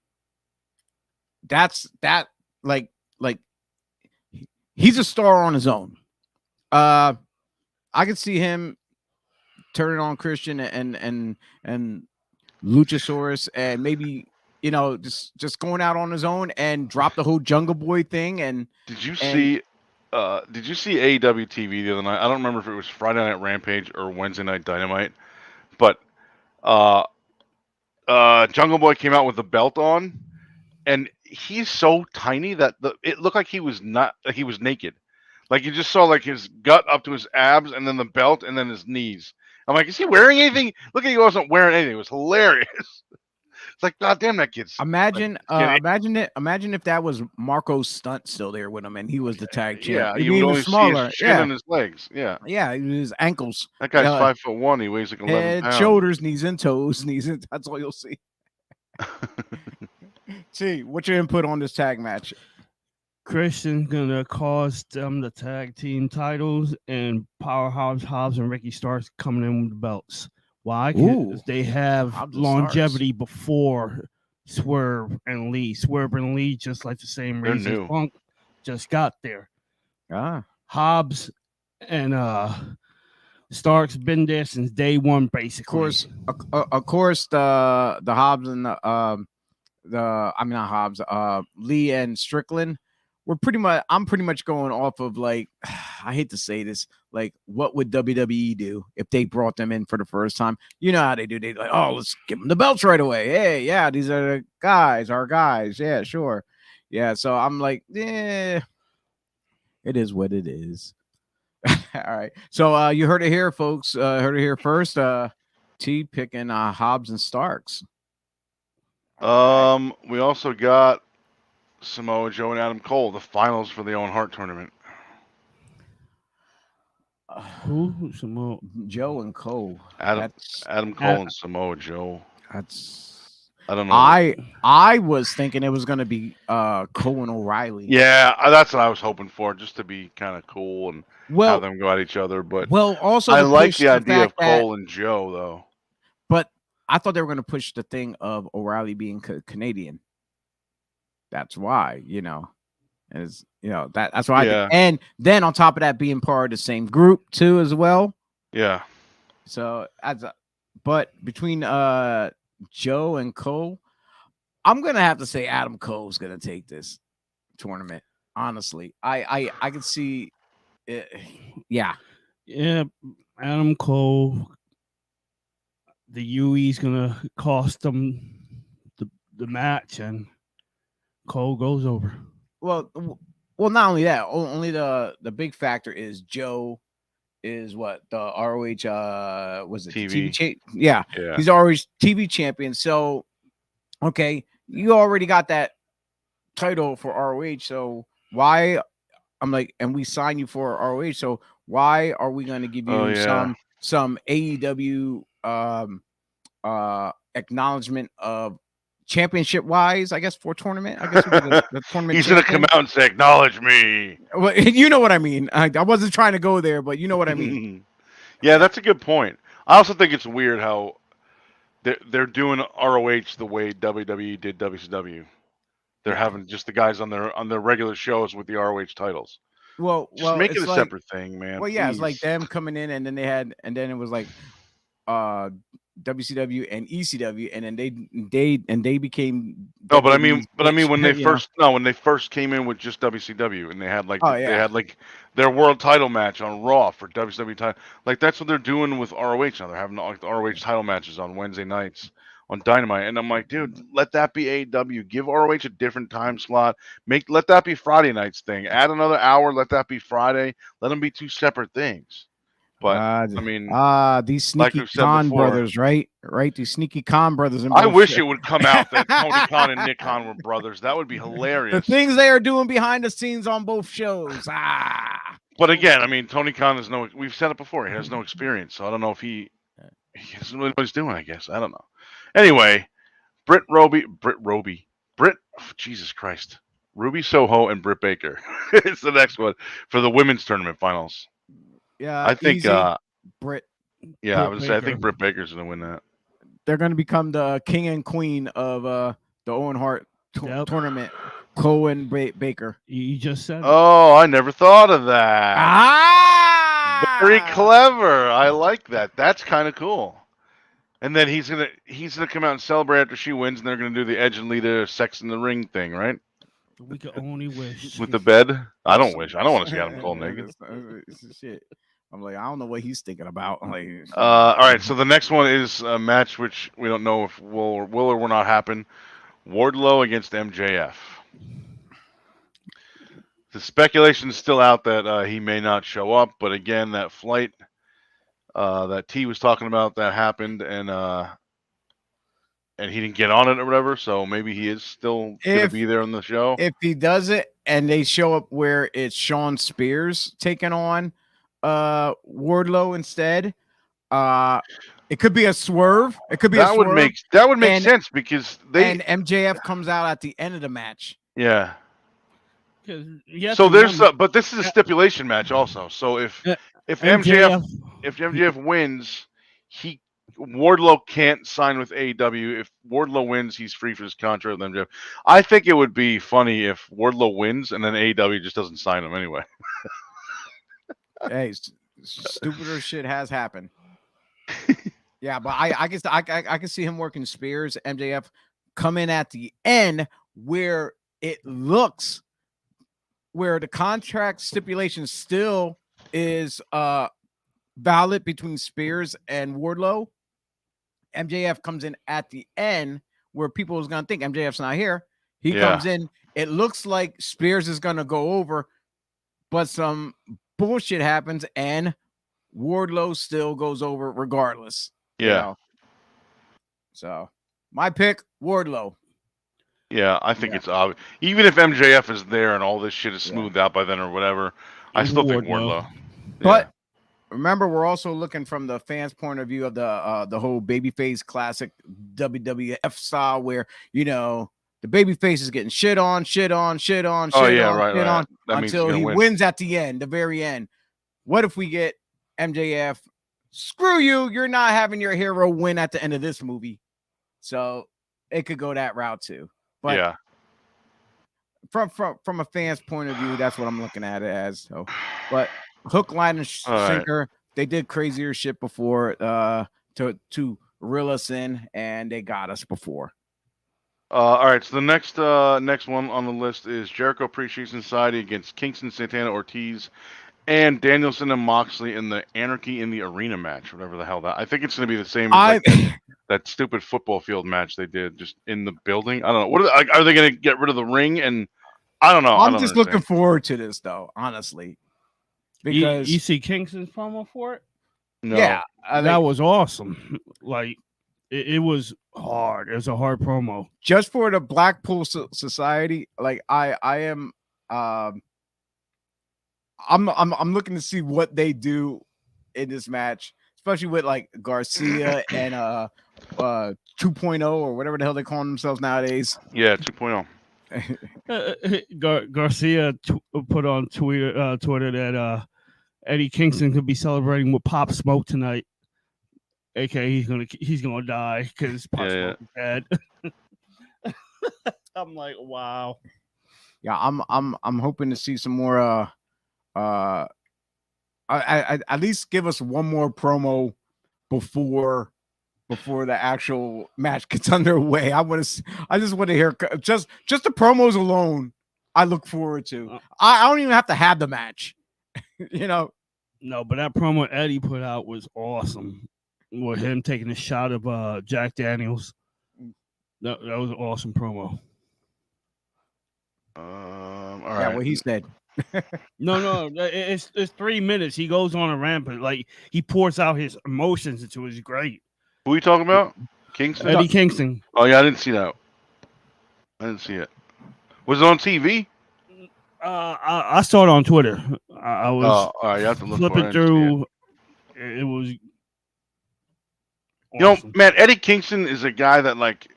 Speaker 2: Like he's a star on his own. I could see him turning on Christian and Luchasaurus and maybe just going out on his own and drop the whole Jungle Boy thing. And
Speaker 4: did you see AEW TV the other night? I don't remember if it was Friday Night Rampage or Wednesday Night Dynamite, but Jungle Boy came out with the belt on, and he's so tiny that it looked like he was naked. Like you just saw like his gut up to his abs, and then the belt, and then his knees. I'm like, is he wearing anything? Look, he wasn't wearing anything. It was hilarious. It's like, God damn, that kid's.
Speaker 2: Imagine if that was Marco's stunt still there with him, and he was the tag champ.
Speaker 4: Yeah, you would only see his chin and his legs. Yeah,
Speaker 2: his ankles.
Speaker 4: That guy's 5'1". He weighs like 11 pounds.
Speaker 2: Shoulders, knees, and toes. That's all you'll see. See, what's your input on this tag match?
Speaker 3: Christian's gonna cost them the tag team titles, and Powerhouse Hobbs and Ricky Starks coming in with the belts. Why? Because they have longevity before Swerve and Lee. Swerve and Lee, just like the same reason Punk just got there. Hobbs and Starks been there since day one, basically.
Speaker 2: Of course, the Hobbs and Lee and Strickland. I'm pretty much going off of like, I hate to say this, like what would WWE do if they brought them in for the first time? You know how they do. They like, oh, let's give them the belts right away. Hey, yeah, these are our guys. Yeah, sure. Yeah. So I'm like, it is what it is. All right. So you heard it here, folks. Heard it here first. T picking Hobbs and Starks.
Speaker 4: We also got Samoa Joe and Adam Cole, the finals for the Owen Hart tournament.
Speaker 3: Who? Samoa
Speaker 2: Joe and Cole.
Speaker 4: Adam Cole and Samoa Joe.
Speaker 2: I
Speaker 4: don't know.
Speaker 2: I was thinking it was going to be Cole and O'Reilly.
Speaker 4: Yeah, that's what I was hoping for, just to be kind of cool and have them go at each other. But
Speaker 2: also
Speaker 4: I like the idea of Cole and Joe, though.
Speaker 2: But I thought they were going to push the thing of O'Reilly being Canadian. That's why, that's why.
Speaker 4: Yeah.
Speaker 2: And then on top of that, being part of the same group too, as well.
Speaker 4: Yeah.
Speaker 2: So but between Joe and Cole, I'm gonna have to say Adam Cole's gonna take this tournament. Honestly, I can see it. Yeah.
Speaker 3: Adam Cole. The UE's gonna cost them the match, and Cole goes over.
Speaker 2: Well, not only that, only the big factor is Joe is what the ROH was it
Speaker 4: TV?
Speaker 2: Yeah, he's always TV champion. So okay, you already got that title for ROH, so why? I'm like, and we sign you for ROH, so why are we going to give you some AEW acknowledgement of championship wise? I guess for tournament. I guess we did the tournament.
Speaker 4: He's going to come out and say, "Acknowledge me."
Speaker 2: Well, you know what I mean. I wasn't trying to go there, but you know what I mean.
Speaker 4: Yeah, that's a good point. I also think it's weird how they're doing ROH the way WWE did WCW. They're having just the guys on their regular shows with the ROH titles.
Speaker 2: Well,
Speaker 4: just make it a
Speaker 2: like,
Speaker 4: separate thing, man.
Speaker 2: Well, yeah, it's like them coming in, and then it was like WCW and ECW, and then they became.
Speaker 4: No, but I mean when they first came in with just WCW, and they had they had like their world title match on Raw for WCW title. Like that's what they're doing with ROH now. They're having like the ROH title matches on Wednesday nights on Dynamite, and I'm like, dude, let that be AEW. Give ROH a different time slot. Let that be Friday night's thing. Add another hour. Let that be Friday. Let them be two separate things. But I mean,
Speaker 2: these sneaky Khan brothers, right? These sneaky Khan brothers.
Speaker 4: I wish it would come out that Tony Khan and Nick Khan were brothers. That would be hilarious.
Speaker 2: The things they are doing behind the scenes on both shows.
Speaker 4: But again, I mean, Tony Khan is we've said it before. He has no experience, so I don't know if he doesn't really know what he's doing. I guess I don't know. Anyway, Jesus Christ, Ruby Soho and Britt Baker. It's the next one for the women's tournament finals.
Speaker 2: Yeah,
Speaker 4: I think
Speaker 2: Britt.
Speaker 4: Yeah, I would say I think Britt Baker's gonna win that.
Speaker 2: They're gonna become the king and queen of the Owen Hart tournament. Chloe and Baker.
Speaker 3: You just said.
Speaker 4: Oh, I never thought of that. Very clever. I like that. That's kind of cool. And then he's gonna come out and celebrate after she wins, and they're gonna do the Edge and Lita Sex in the Ring thing, right?
Speaker 3: We could only wish.
Speaker 4: With the bed? I don't wish. I don't want to see Adam Cole naked.
Speaker 2: Shit. I'm like, I don't know what he's thinking about. I'm like,
Speaker 4: all right, so the next one is a match which we don't know if will or will not happen. Wardlow against MJF. The speculation is still out that he may not show up, but again, that flight that T was talking about, that happened, and he didn't get on it or whatever, so maybe he is still going to be there on the show.
Speaker 2: If he does it and they show up where it's Sean Spears taking on Wardlow instead, it could be a swerve. It could be
Speaker 4: that would make sense because
Speaker 2: MJF comes out at the end of the match.
Speaker 4: Yeah. So there's but this is a stipulation match also. So if MJF wins, Wardlow can't sign with AEW. If Wardlow wins, he's free for his contract with MJF. I think it would be funny if Wardlow wins and then AEW just doesn't sign him anyway.
Speaker 2: Hey, stupider shit has happened. Yeah, but I can see him working Spears, MJF come in at the end where it looks where the contract stipulation still is valid between Spears and Wardlow. MJF comes in at the end where people is gonna think MJF's not here. He comes in. It looks like Spears is gonna go over, but some bullshit happens and Wardlow still goes over regardless.
Speaker 4: Yeah.
Speaker 2: You know? So my pick, Wardlow.
Speaker 4: Yeah, I think it's obvious. Even if MJF is there and all this shit is smoothed out by then or whatever, I still think Wardlow.
Speaker 2: But remember, we're also looking from the fans' point of view of the whole babyface classic WWF style, where the babyface is getting shit on until he wins at the end, the very end. What if we get MJF? Screw you! You're not having your hero win at the end of this movie. So it could go that route too. But from a fan's point of view, that's what I'm looking at it as. So, but hook, line, and sinker. They did crazier shit before to reel us in, and they got us before.
Speaker 4: All right, so the next one on the list is Jericho Appreciation Society against Kingston, Santana, Ortiz, and Danielson and Moxley in the Anarchy in the Arena match, whatever the hell that. I think it's going to be the same as that stupid football field match they did just in the building. I don't know. What are they going to get rid of the ring? And I don't know.
Speaker 2: I'm just looking forward to this, though, honestly. Because
Speaker 3: you see Kingston's promo for it?
Speaker 4: No.
Speaker 2: Yeah,
Speaker 3: that was awesome. Like It was hard. It was a hard promo.
Speaker 2: Just for the Blackpool Society, like I am, I'm looking to see what they do in this match, especially with like Garcia and 2.0 or whatever the hell they call themselves nowadays.
Speaker 4: Yeah, 2.0.
Speaker 3: Garcia put on Twitter that Eddie Kingston could be celebrating with Pop Smoke tonight. AKA he's gonna die because Pop Smoke is bad. I'm like, wow.
Speaker 2: Yeah, I'm hoping to see some more. I at least give us one more promo before the actual match gets underway. I just want to hear just the promos alone. I look forward to. I don't even have to have the match.
Speaker 3: No, but that promo Eddie put out was awesome. With him taking a shot of Jack Daniels. That was an awesome promo.
Speaker 4: All
Speaker 2: right. Yeah, what he said.
Speaker 3: No, it's 3 minutes. He goes on a rampant, like he pours out his emotions into it. It's great.
Speaker 4: Who are you talking about? Kingston?
Speaker 3: Eddie Kingston.
Speaker 4: Oh yeah, I didn't see that. I didn't see it. Was it on TV?
Speaker 3: I saw it on Twitter. I was
Speaker 4: all right, you have to look
Speaker 3: flipping through. It was
Speaker 4: awesome. Man, Eddie Kingston is a guy that like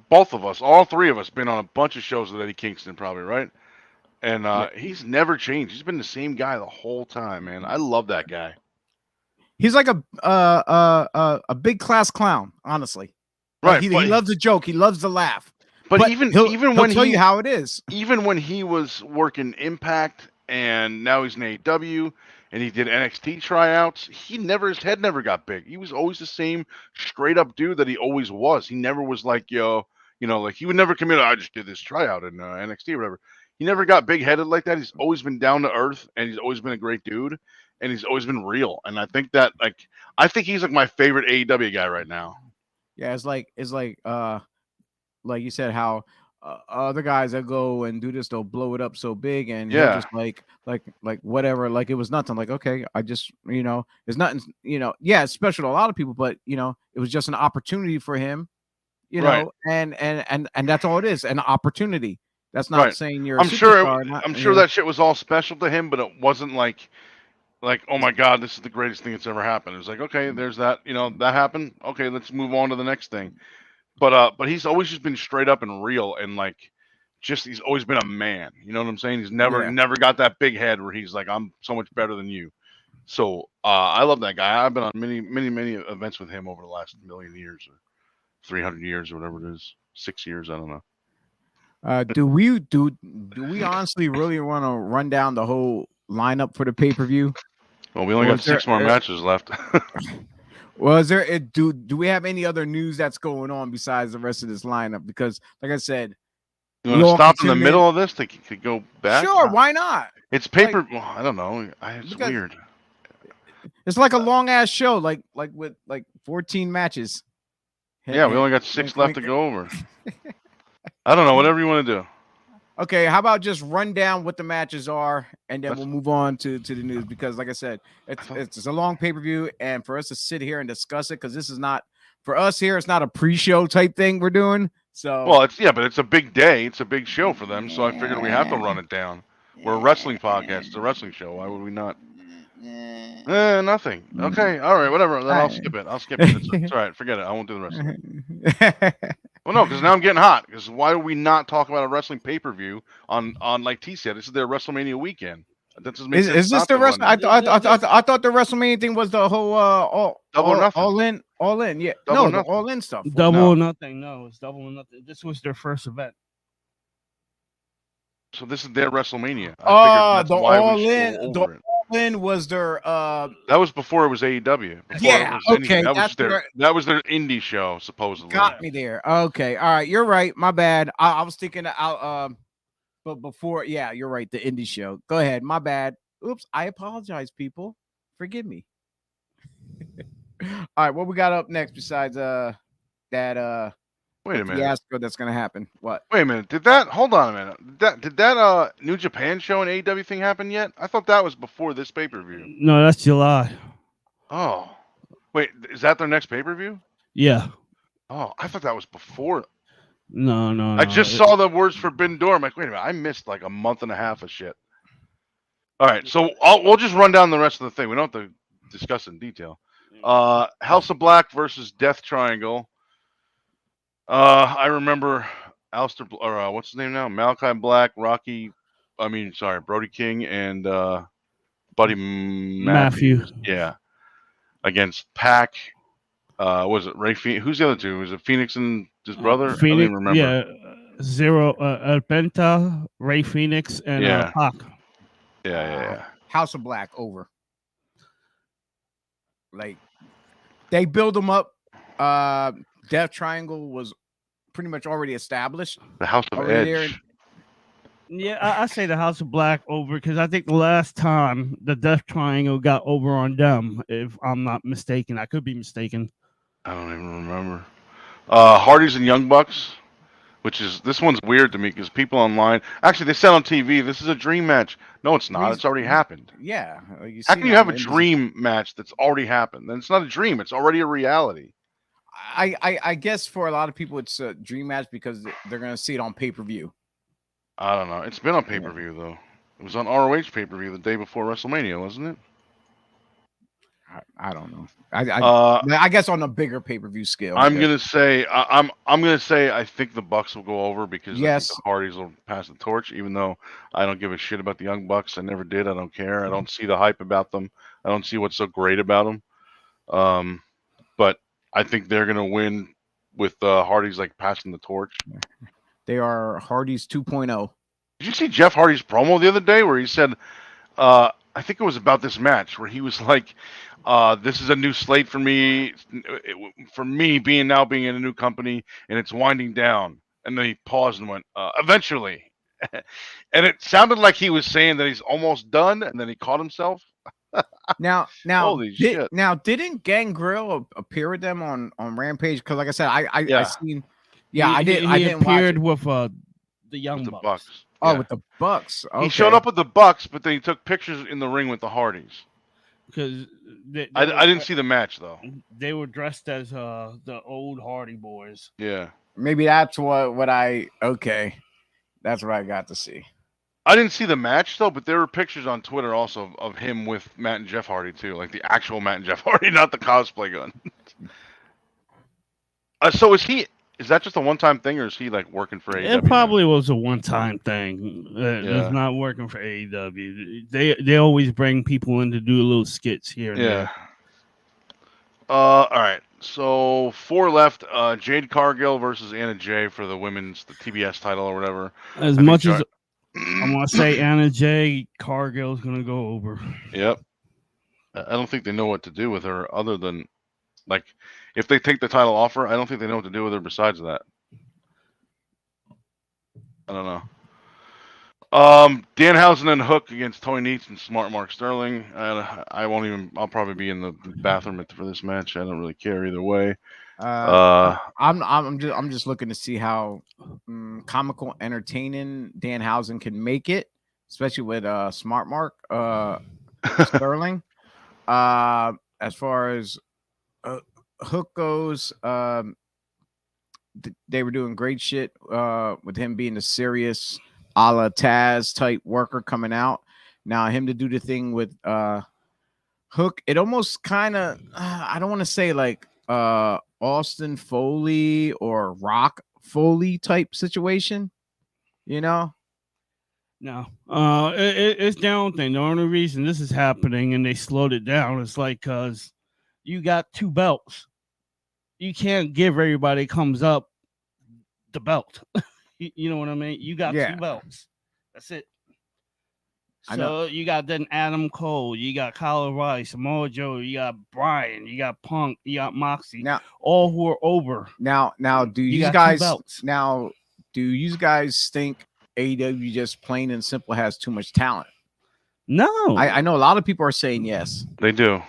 Speaker 4: both of us, all three of us, been on a bunch of shows with Eddie Kingston, probably, right? And he's never changed. He's been the same guy the whole time, man. I love that guy.
Speaker 2: He's like a big class clown, honestly.
Speaker 4: Right.
Speaker 2: He loves a joke. He loves to laugh.
Speaker 4: But even when
Speaker 2: he'll tell you how it is.
Speaker 4: Even when he was working Impact and now he's in AEW and he did NXT tryouts, his head never got big. He was always the same straight up dude that he always was. He never was like, like he would never come in. I just did this tryout in NXT or whatever. He never got big headed like that. He's always been down to earth and he's always been a great dude and he's always been real. And I think that I think he's like my favorite AEW guy right now.
Speaker 2: Yeah, it's like you said, how other guys that go and do this, they'll blow it up so big, and just like whatever, like it was nothing. Like, okay, I just it's nothing. It's special to a lot of people, but it was just an opportunity for him, know, and that's all it is, an opportunity. That's not saying you're.
Speaker 4: I'm sure that shit was all special to him, but it wasn't like, oh my God, this is the greatest thing that's ever happened. It was like, okay, there's that, that happened. Okay, let's move on to the next thing. But he's always just been straight up and real, and he's always been a man. You know what I'm saying? He's never got that big head where he's like, I'm so much better than you. So I love that guy. I've been on many events with him over the last 1,000,000 years or 300 years or whatever it is, 6 years. I don't know.
Speaker 2: Do we honestly really want to run down the whole lineup for the pay-per-view?
Speaker 4: Well, we only got 6 more matches left.
Speaker 2: Well, is there do we have any other news that's going on besides the rest of this lineup? Because, like I said,
Speaker 4: you want to stop in the middle of this to go back?
Speaker 2: Sure, why not?
Speaker 4: It's paper. Well, I don't know. It's weird.
Speaker 2: It's like a long ass show, like with 14 matches.
Speaker 4: Yeah, we only got 6 left to go over. I don't know. Whatever you want to do.
Speaker 2: Okay, how about just run down what the matches are, and then we'll move on to the news, because, like I said, it's a long pay-per-view, and for us to sit here and discuss it, because this is not for us here, it's not a pre-show type thing we're doing. So
Speaker 4: but it's a big day, it's a big show for them, so I figured we have to run it down. We're a wrestling podcast, it's a wrestling show. Why would we not? Nothing. Okay, all right, whatever. Then I'll skip it. It's all right. Forget it. I won't do the rest of it. Well, no, because now I'm getting hot. Because why do we not talk about a wrestling pay-per-view on like T said? This is their WrestleMania weekend. That doesn't make sense.
Speaker 2: Is this the wrestling? I thought the WrestleMania thing was the whole all in. Yeah, the all in stuff.
Speaker 3: Double or nothing. No, it's double or nothing. This was their first event.
Speaker 4: So this is their WrestleMania.
Speaker 2: The all in. The all in was their.
Speaker 4: That was before it was AEW.
Speaker 2: Okay.
Speaker 4: That was their indie show, supposedly.
Speaker 2: Got me there. Okay. All right. You're right. My bad. I was thinking out. But before, you're right. The indie show. Go ahead. My bad. Oops. I apologize, people. Forgive me. All right. What we got up next besides that?
Speaker 4: Wait a minute.
Speaker 2: Fiasco that's gonna happen. What?
Speaker 4: Wait a minute. Hold on a minute. Did that New Japan show and AEW thing happen yet? I thought that was before this pay-per-view.
Speaker 3: No, that's July.
Speaker 4: Oh. Wait, is that their next pay-per-view?
Speaker 3: Yeah.
Speaker 4: Oh, I thought that was before.
Speaker 3: No, no,
Speaker 4: I
Speaker 3: no.
Speaker 4: just saw the words Forbidden Door. I'm like, wait a minute, I missed like a month and a half of shit. All right, so we'll just run down the rest of the thing. We don't have to discuss it in detail. House of Black versus Death Triangle. I remember Alistair, or what's his name now? Malachi Black, Brody King, and Buddy
Speaker 3: Matthew.
Speaker 4: Matthews. Yeah, against Pac. Was it Ray? Who's the other two? Was it Phoenix and his brother? I don't
Speaker 3: Phoenix,
Speaker 4: even remember.
Speaker 3: yeah, Zero, Penta, Ray Phoenix, and
Speaker 4: Yeah.
Speaker 3: Pac.
Speaker 4: Yeah.
Speaker 2: House of Black over. Like they build them up. Death Triangle was pretty much already established.
Speaker 4: The House of
Speaker 2: Already
Speaker 4: Edge.
Speaker 2: there.
Speaker 3: Yeah, I say the House of Black over because I think the last time the Death Triangle got over on them, if I'm not mistaken, I could be mistaken.
Speaker 4: I don't even remember. Hardys and Young Bucks, this one's weird to me because people online actually they said on TV this is a dream match. No, it's not. It's already happened.
Speaker 2: Yeah.
Speaker 4: How can you have a dream match that's already happened? Then it's not a dream. It's already a reality.
Speaker 2: I guess for a lot of people it's a dream match because they're gonna see it on pay-per-view.
Speaker 4: I don't know. It's been on pay-per-view though. It was on ROH pay-per-view the day before WrestleMania, wasn't it?
Speaker 2: I don't know. I guess on a bigger pay-per-view scale.
Speaker 4: I'm gonna say I think the Bucks will go over because I think the Hardys will pass the torch. Even though I don't give a shit about the Young Bucks, I never did. I don't care. I don't see the hype about them. I don't see what's so great about them. But I think they're gonna win with Hardys like passing the torch.
Speaker 2: They are Hardys 2.0.
Speaker 4: Did you see Jeff Hardy's promo the other day where he said, I think it was about this match where he was like, this is a new slate for me being in a new company and it's winding down. And then he paused and went, eventually. And it sounded like he was saying that he's almost done, and then he caught himself.
Speaker 2: Now,
Speaker 4: Holy shit.
Speaker 2: Now, didn't Gangrel appear with them on Rampage? Because, like I said, I seen. Yeah, I did.
Speaker 3: He appeared with the Young
Speaker 4: Bucks.
Speaker 2: Oh,
Speaker 4: Yeah.
Speaker 2: with the Bucks. Okay.
Speaker 4: He showed up with the Bucks, but then he took pictures in the ring with the Hardys.
Speaker 3: Because
Speaker 4: I didn't see the match though.
Speaker 3: They were dressed as the old Hardy boys.
Speaker 4: Yeah.
Speaker 2: Maybe that's what I. Okay, that's what I got to see.
Speaker 4: I didn't see the match though, but there were pictures on Twitter also of him with Matt and Jeff Hardy too, like the actual Matt and Jeff Hardy, not the cosplay gun. So is that just a one-time thing, or is he like working for AEW?
Speaker 3: It probably was a one-time thing. It's not working for AEW. They always bring people in to do little skits here and there.
Speaker 4: All right. So 4 left. Jade Cargill versus Anna Jay for the TBS title or whatever.
Speaker 3: As much as I want to say Anna Jay, Cargill's going to go over.
Speaker 4: Yep. I don't think they know what to do with her other than, like, if they take the title off her, I don't think they know what to do with her besides that. I don't know. Danhausen and Hook against Tony Nese and Smart Mark Sterling. I'll probably be in the bathroom for this match. I don't really care either way.
Speaker 2: I'm just looking to see how comical, entertaining Danhausen can make it, especially with Smart Mark Sterling. As far as Hook goes, they were doing great shit with him being a serious a la Taz type worker coming out. Now him to do the thing with Hook, it almost kind of I don't want to say like Austin Foley or Rock Foley type situation, you know?
Speaker 3: No, it's down thing. The only reason this is happening and they slowed it down is like because you got 2 belts. You can't give everybody comes up the belt. You know what I mean? You got 2 belts. That's it. So you got then Adam Cole, you got Kyle O'Reilly, Samoa Joe, you got Bryan, you got Punk, you got Moxie.
Speaker 2: Now,
Speaker 3: all who are over.
Speaker 2: Now, do you guys think AEW just plain and simple has too much talent?
Speaker 3: No.
Speaker 2: I know a lot of people are saying yes.
Speaker 4: They do.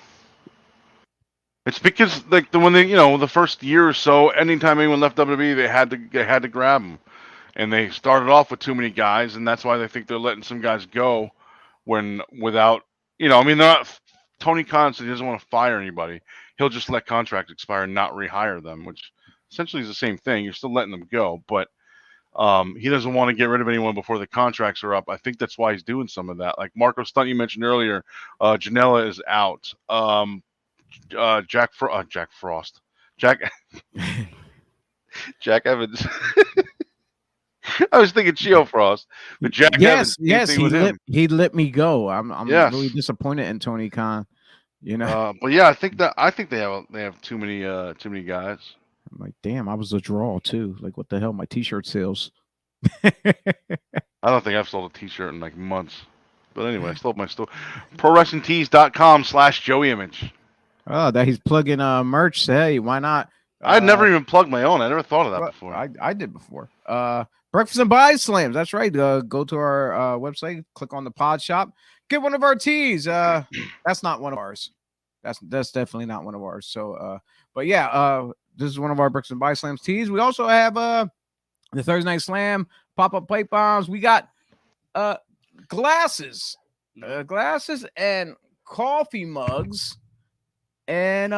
Speaker 4: It's because like the first year or so, anytime anyone left WWE, they had to grab them, and they started off with too many guys, and that's why they think they're letting some guys go without they're not. Tony Khan said he doesn't want to fire anybody. He'll just let contracts expire and not rehire them, which essentially is the same thing. You're still letting them go, but he doesn't want to get rid of anyone before the contracts are up. I think that's why he's doing some of that. Like Marco Stunt you mentioned earlier, Janela is out. Jack Frost, Jack Evans. I was thinking Geo Frost, but Jack Evans.
Speaker 2: Yes, he let me go. I'm
Speaker 4: Yes.
Speaker 2: really disappointed in Tony Khan. You know,
Speaker 4: But yeah, I think they have too many guys.
Speaker 2: I'm like, damn, I was a draw too. Like, what the hell? My T-shirt sales.
Speaker 4: I don't think I've sold a T-shirt in like months. But anyway, I sold my store. ProWrestlingTees.com/JoeyImage.
Speaker 2: Oh, that he's plugging merch. Hey, why not?
Speaker 4: I'd never even plugged my own. I never thought of that before.
Speaker 2: I did before. Breakfast and BodySlams. That's right. Go to our website, click on the pod shop, get one of our tees. That's not one of ours. That's definitely not one of ours. So, but yeah, this is one of our Breakfast and BodySlams tees. We also have the Thursday Night Slam pop-up pipe bombs. We got glasses and coffee mugs and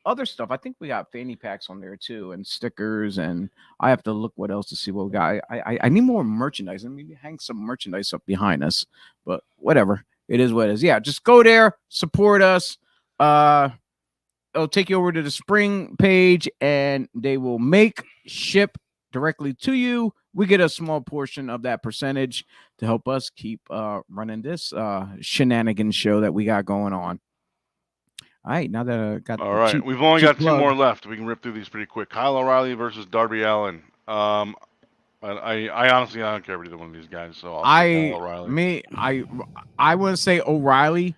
Speaker 2: other stuff. I think we got fanny packs on there too, and stickers. And I have to look what else to see what we got. I need more merchandise. I mean, hang some merchandise up behind us, but whatever. It is what it is. Yeah, just go there, support us. It'll take you over to the Spring page, and they will ship directly to you. We get a small portion of that percentage to help us keep running this shenanigan show that we got going on. All right, now that I got
Speaker 4: all right, we've only got two more left. We can rip through these pretty quick. Kyle O'Reilly versus Darby Allin. I honestly don't care about either one of these guys. So Kyle O'Reilly.
Speaker 2: I wouldn't say O'Reilly,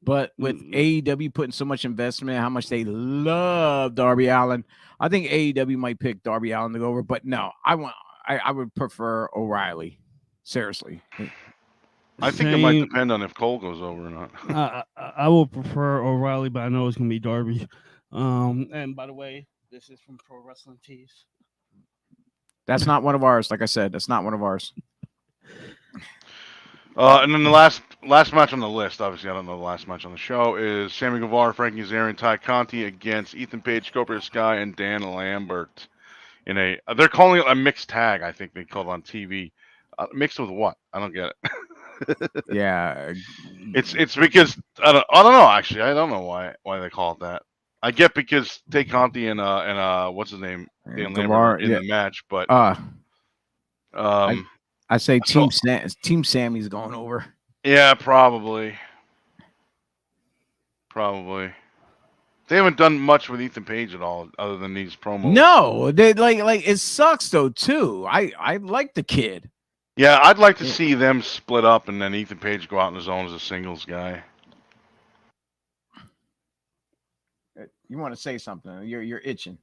Speaker 2: but with AEW putting so much investment, how much they love Darby Allin, I think AEW might pick Darby Allin to go over. But no, I would prefer O'Reilly. Seriously.
Speaker 4: I think it might depend on if Cole goes over or
Speaker 3: not. I will prefer O'Reilly, but I know it's gonna be Darby. And by the way, this is from Pro Wrestling Tees.
Speaker 2: That's not one of ours. Like I said, that's not one of ours.
Speaker 4: And then the last match on the list, obviously I don't know the last match on the show, is Sammy Guevara, Frankie Kazarian, Ty Conti against Ethan Page, Scorpio Sky, and Dan Lambert. They're calling it a mixed tag. I think they called it on TV. Mixed with what? I don't get it.
Speaker 2: Yeah,
Speaker 4: it's because I don't know. Actually, I don't know why they call it that. I get because Tay Conti and what's his name, Dan Lambert in the match, but
Speaker 2: I say Team Sammy's going over.
Speaker 4: Yeah, probably. They haven't done much with Ethan Page at all, other than these promos.
Speaker 2: No, they like it sucks though too. I like the kid.
Speaker 4: Yeah, I'd like to see them split up and then Ethan Page go out on his own as a singles guy.
Speaker 2: You want to say something? You're itching.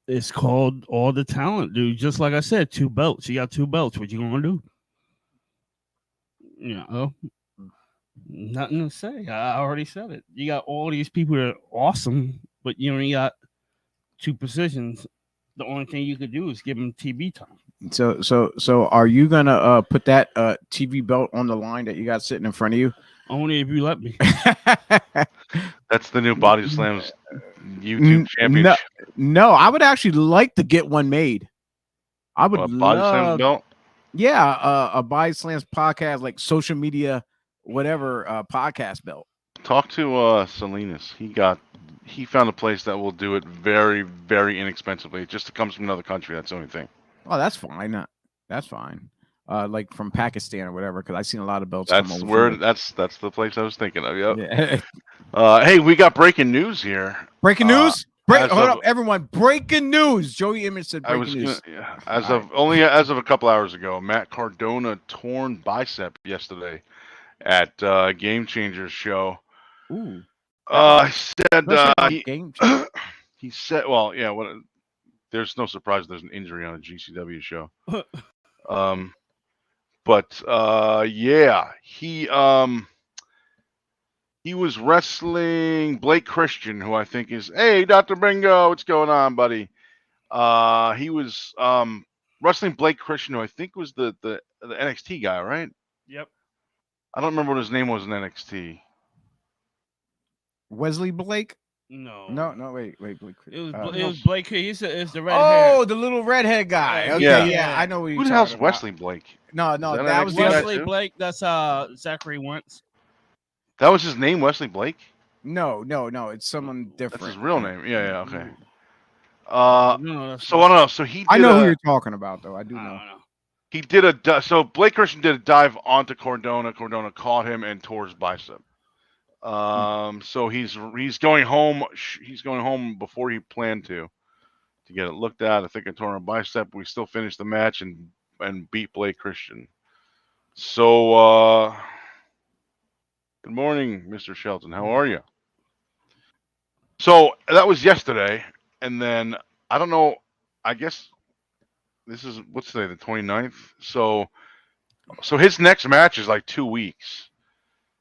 Speaker 3: It's called All the Talent, dude. Just like I said, 2 belts. You got 2 belts. What you gonna do? Nothing to say. I already said it. You got all these people that are awesome, but you only got 2 positions. The only thing you could do is give them TV time.
Speaker 2: So are you gonna put that TV belt on the line that you got sitting in front of you?
Speaker 3: Only if you let me.
Speaker 4: That's the new BodySlams YouTube championship.
Speaker 2: No, I would actually like to get one made. I would
Speaker 4: BodySlams belt.
Speaker 2: Yeah, a BodySlams podcast, like social media, whatever podcast belt.
Speaker 4: Talk to Salinas. He found a place that will do it very, very inexpensively. It just comes from another country. That's the only thing.
Speaker 2: Oh, that's fine. That's fine. Like from Pakistan or whatever, because I've seen a lot of belts.
Speaker 4: That's the place I was thinking of. Yep. Yeah. Hey, we got breaking news here.
Speaker 2: Breaking news. Hold up, everyone! Breaking news. Joey Image said breaking news.
Speaker 4: As of a couple hours ago, Matt Cardona torn bicep yesterday at Game Changers show.
Speaker 2: Ooh.
Speaker 4: He said, well, yeah. There's no surprise there's an injury on a GCW show. But yeah, he was wrestling Blake Christian, who I think is, hey, Dr. Bringo, what's going on, buddy? He was wrestling Blake Christian, who I think was the NXT guy, right?
Speaker 3: Yep.
Speaker 4: I don't remember what his name was in NXT.
Speaker 2: Wesley Blake?
Speaker 3: No,
Speaker 2: wait.
Speaker 3: It was
Speaker 2: Uh,
Speaker 3: it was Blake. It's the red hair.
Speaker 2: oh, the little redhead guy. Okay,
Speaker 4: Yeah.
Speaker 2: yeah, I know what
Speaker 4: Who
Speaker 2: you're
Speaker 4: the
Speaker 2: talking
Speaker 4: hell's
Speaker 2: about.
Speaker 4: Wesley Blake?
Speaker 2: No,
Speaker 4: Is that
Speaker 2: that
Speaker 4: an
Speaker 2: was
Speaker 4: NXT
Speaker 2: the
Speaker 4: guy
Speaker 2: other.
Speaker 3: Wesley
Speaker 4: too?
Speaker 3: Blake. That's Zachary Wentz.
Speaker 4: That was his name, Wesley Blake.
Speaker 2: No, it's someone
Speaker 4: That's his
Speaker 2: different.
Speaker 4: real name. Yeah. Okay.
Speaker 3: No, that's
Speaker 4: So I don't know. So
Speaker 2: I know who you're talking about, though. I do
Speaker 3: I
Speaker 2: know.
Speaker 3: don't know.
Speaker 4: he did a so Blake Christian did a dive onto Cordona. Cordona caught him and tore his bicep. So he's going home. He's going home before he planned to get it looked at. I think I tore a bicep. We still finished the match and beat Blake Christian. So good morning, Mr. Shelton. How are you? So that was yesterday, and then I don't know. I guess this is what's today, the 29th. So his next match is like 2 weeks.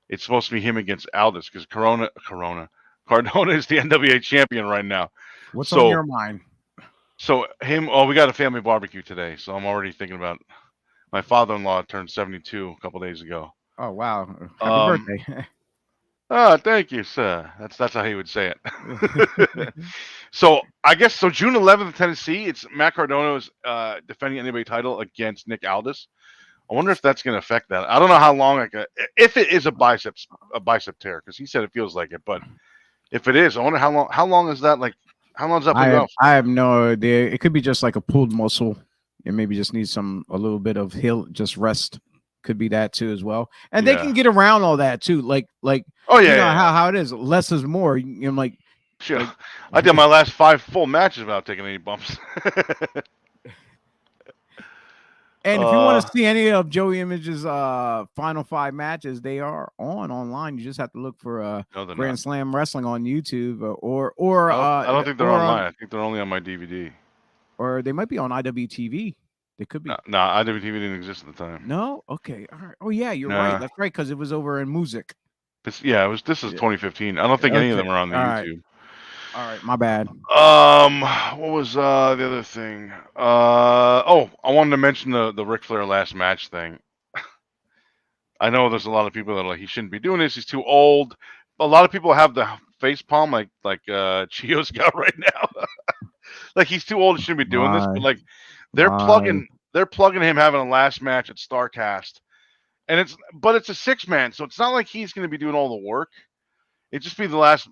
Speaker 4: It's supposed to be him against Aldis because Cardona is the NWA champion right now.
Speaker 2: What's
Speaker 4: So
Speaker 2: on your mind?
Speaker 4: So him. Oh, we got a family barbecue today, so I'm already thinking about my father-in-law turned 72 a couple days ago.
Speaker 2: Oh wow! Happy birthday!
Speaker 4: Thank you, sir. That's how he would say it. So I guess so. June 11th, Tennessee. It's Matt Cardona's defending NWA title against Nick Aldis. I wonder if that's going to affect that. I don't know how long. If it is a bicep tear, because he said it feels like it. But if it is, I wonder how long. How long is that? Like, how long does that put you out?
Speaker 2: I have no idea. It could be just like a pulled muscle. It maybe just needs a little bit of just rest. Could be that too as well. And they can get around all that too. Like
Speaker 4: oh yeah,
Speaker 2: you know
Speaker 4: yeah.
Speaker 2: how it is. Less is more. You know, like
Speaker 4: sure. I did my last 5 full matches without taking any bumps.
Speaker 2: And if you want to see any of Joey Image's final 5 matches, they are online. You just have to look for Grand Slam Wrestling on YouTube or
Speaker 4: I don't think they're online. I think they're only on my DVD.
Speaker 2: Or they might be on IWTV. They could be.
Speaker 4: No, IWTV didn't exist at the time.
Speaker 2: No? Okay. All right. Oh yeah, you're right. That's right, because it was over in music.
Speaker 4: This is 2015. I don't think any of them are on the YouTube.
Speaker 2: All right, my bad.
Speaker 4: What was the other thing? I wanted to mention the Ric Flair last match thing. I know there's a lot of people that are like, he shouldn't be doing this. He's too old. A lot of people have the face palm like Chio's got right now. Like he's too old. He shouldn't be doing this. But like they're plugging him having a last match at StarCast, and it's a 6-man, so it's not like he's going to be doing all the work. It just be the last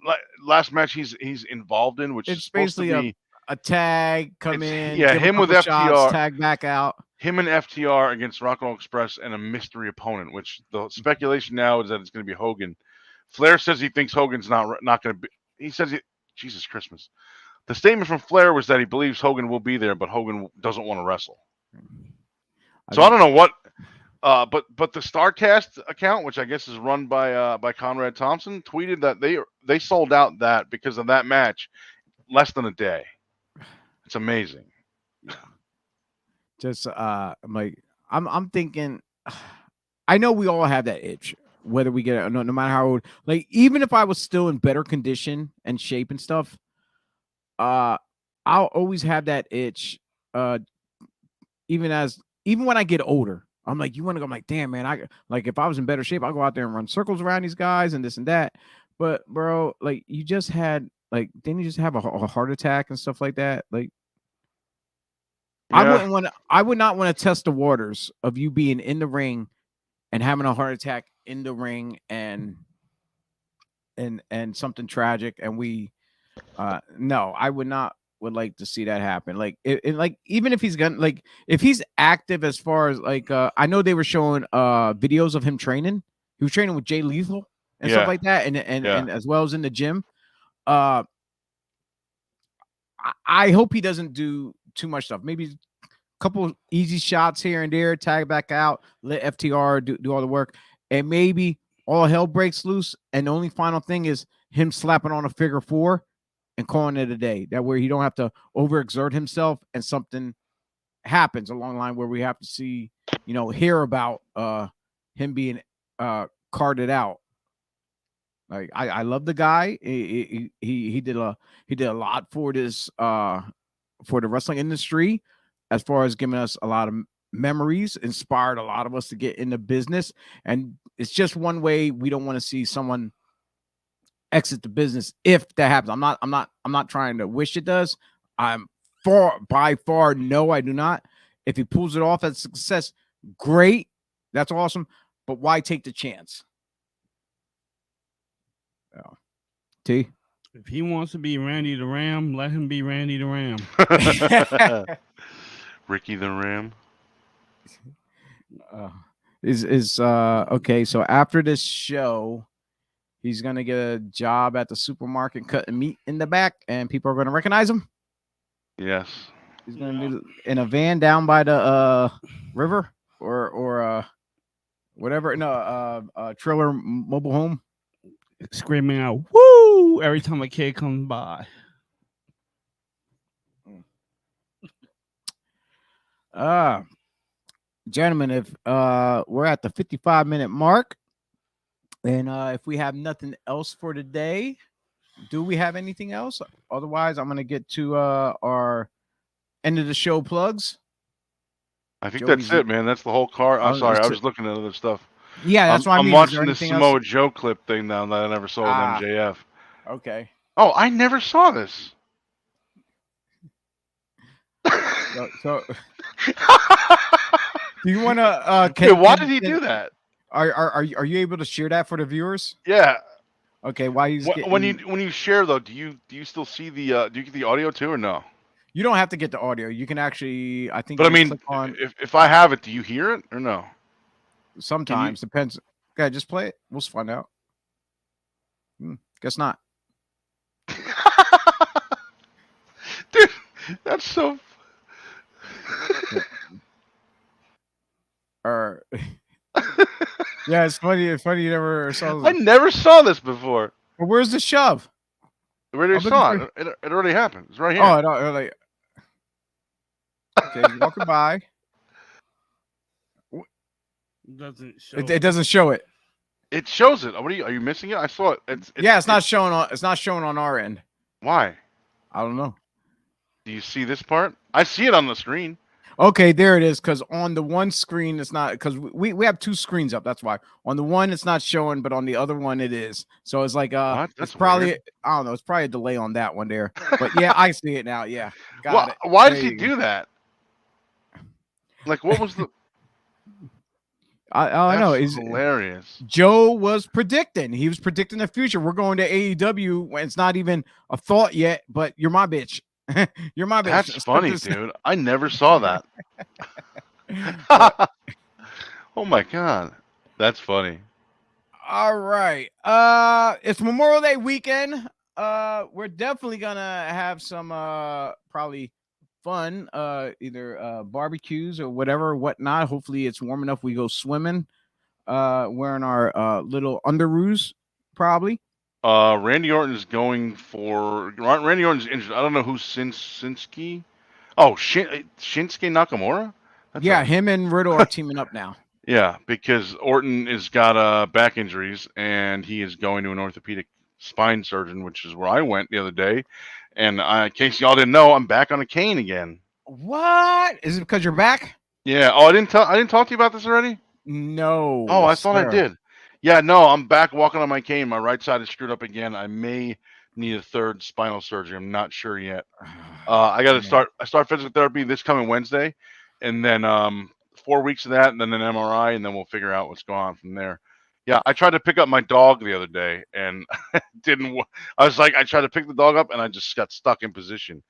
Speaker 4: match he's involved in, which
Speaker 2: it's
Speaker 4: is supposed
Speaker 2: basically
Speaker 4: to be
Speaker 2: a tag, come in,
Speaker 4: yeah, him with FTR,
Speaker 2: shots, tag back out.
Speaker 4: Him and FTR against Rock and Roll Express and a mystery opponent, which the speculation now is that it's going to be Hogan. Flair says he thinks Hogan's not going to be. He says Jesus Christmas. The statement from Flair was that he believes Hogan will be there, but Hogan doesn't want to wrestle. So I don't know what. But the StarCast account, which I guess is run by Conrad Thompson, tweeted that they sold out that because of that match, less than a day. It's amazing.
Speaker 2: Yeah. Just I'm thinking. I know we all have that itch, whether we get it, no matter how old. Like even if I was still in better condition and shape and stuff, I'll always have that itch. Even when I get older. I'm like, you want to go? I'm like, damn, man. If I was in better shape, I'll go out there and run circles around these guys and this and that. But bro, like you just had, didn't you just have a heart attack and stuff like that? Like, yeah. I would not want to test the waters of you being in the ring and having a heart attack in the ring and something tragic. And no, I would like to see that happen. Like even if he's gonna if he's active as far as I know they were showing videos of him training. He was training with Jay Lethal and stuff like that, and as well as in the gym. I hope he doesn't do too much stuff. Maybe a couple easy shots here and there, tag back out, let FTR do all the work, and maybe all hell breaks loose. And the only final thing is him slapping on a figure 4 and calling it a day. That way he don't have to overexert himself and something happens along the line where we have to see, hear about him being carted out. Like I love the guy. He did a lot for this for the wrestling industry, as far as giving us a lot of memories, inspired a lot of us to get into business. And it's just one way we don't want to see someone exit the business if that happens. I'm not trying to wish it does. I'm by far no, I do not. If he pulls it off as a success, great. That's awesome. But why take the chance? Oh. T.
Speaker 3: If he wants to be Randy the Ram, let him be Randy the Ram.
Speaker 4: Ricky the Ram.
Speaker 2: Is okay. So after this show, he's gonna get a job at the supermarket cutting meat in the back, and people are gonna recognize him.
Speaker 4: Yes.
Speaker 2: He's gonna be in a van down by the river or whatever. No, trailer mobile home.
Speaker 3: Screaming out "woo" every time a kid comes by.
Speaker 2: Gentlemen, if we're at the 55-minute mark, and if we have nothing else for today, do we have anything else? Otherwise, I'm gonna get to our end of the show plugs.
Speaker 4: I think that's it, man. That's the whole car. I'm sorry, I was looking at other stuff.
Speaker 2: Yeah, that's what I mean.
Speaker 4: I'm watching the Samoa Joe clip thing now that I never saw with MJF.
Speaker 2: Okay.
Speaker 4: Oh, I never saw this.
Speaker 2: So do you want to?
Speaker 4: Why did he do that?
Speaker 2: Are you able to share that for the viewers?
Speaker 4: Yeah.
Speaker 2: Okay. Why he's
Speaker 4: when you share though, do you still see the do you get the audio too or no?
Speaker 2: You don't have to get the audio. You can actually, I think.
Speaker 4: But I mean, if I have it, do you hear it or no?
Speaker 2: Sometimes depends. Okay, just play it. We'll find out. Guess not.
Speaker 4: Dude, that's so.
Speaker 2: Yeah, it's funny. It's funny you never saw this.
Speaker 4: I never saw this before.
Speaker 2: Well, where's the shove?
Speaker 4: I already saw it. It already happened. It's right here.
Speaker 2: Oh, okay, he's walking by.
Speaker 3: Doesn't show.
Speaker 2: It doesn't show it.
Speaker 4: It shows it. What are you missing it? I saw it.
Speaker 2: It's not showing on. It's not showing on our end.
Speaker 4: Why?
Speaker 2: I don't know.
Speaker 4: Do you see this part? I see it on the screen.
Speaker 2: Okay, there it is. Because on the one screen, it's not. Because we have two screens up. That's why. On the one, it's not showing, but on the other one, it is. So it's like it's probably weird. I don't know. It's probably a delay on that one there. But yeah, I see it now. Yeah. Got it.
Speaker 4: Why did he do that? Like, what was the?
Speaker 2: I know. It's
Speaker 4: hilarious.
Speaker 2: Joe was predicting. He was predicting the future. We're going to AEW when it's not even a thought yet, but you're my bitch. You're my bitch.
Speaker 4: That's funny, dude. I never saw that. Oh my god. That's funny.
Speaker 2: All right. It's Memorial Day weekend. We're definitely gonna have some probably fun, either barbecues or whatnot. Hopefully it's warm enough we go swimming, wearing our little underoos, probably.
Speaker 4: Randy Orton's going for Randy Orton's injured. I don't know who's Shinsuke. Oh, Shinsuke Nakamura?
Speaker 2: Him and Riddle are teaming up now.
Speaker 4: Yeah, because Orton has got back injuries and he is going to an orthopedic spine surgeon, which is where I went the other day. And in case y'all didn't know, I'm back on a cane again.
Speaker 2: What? Is it because you're back?
Speaker 4: Yeah. Oh, I didn't talk to you about this already?
Speaker 2: No.
Speaker 4: Oh, I thought I did. Yeah, no, I'm back walking on my cane. My right side is screwed up again. I may need a third spinal surgery. I'm not sure yet. I got to start. I start physical therapy this coming Wednesday, and then 4 weeks of that, and then an MRI, and then we'll figure out what's going on from there. Yeah, I tried to pick up my dog the other day, and didn't. I was like, I tried to pick the dog up, and I just got stuck in position.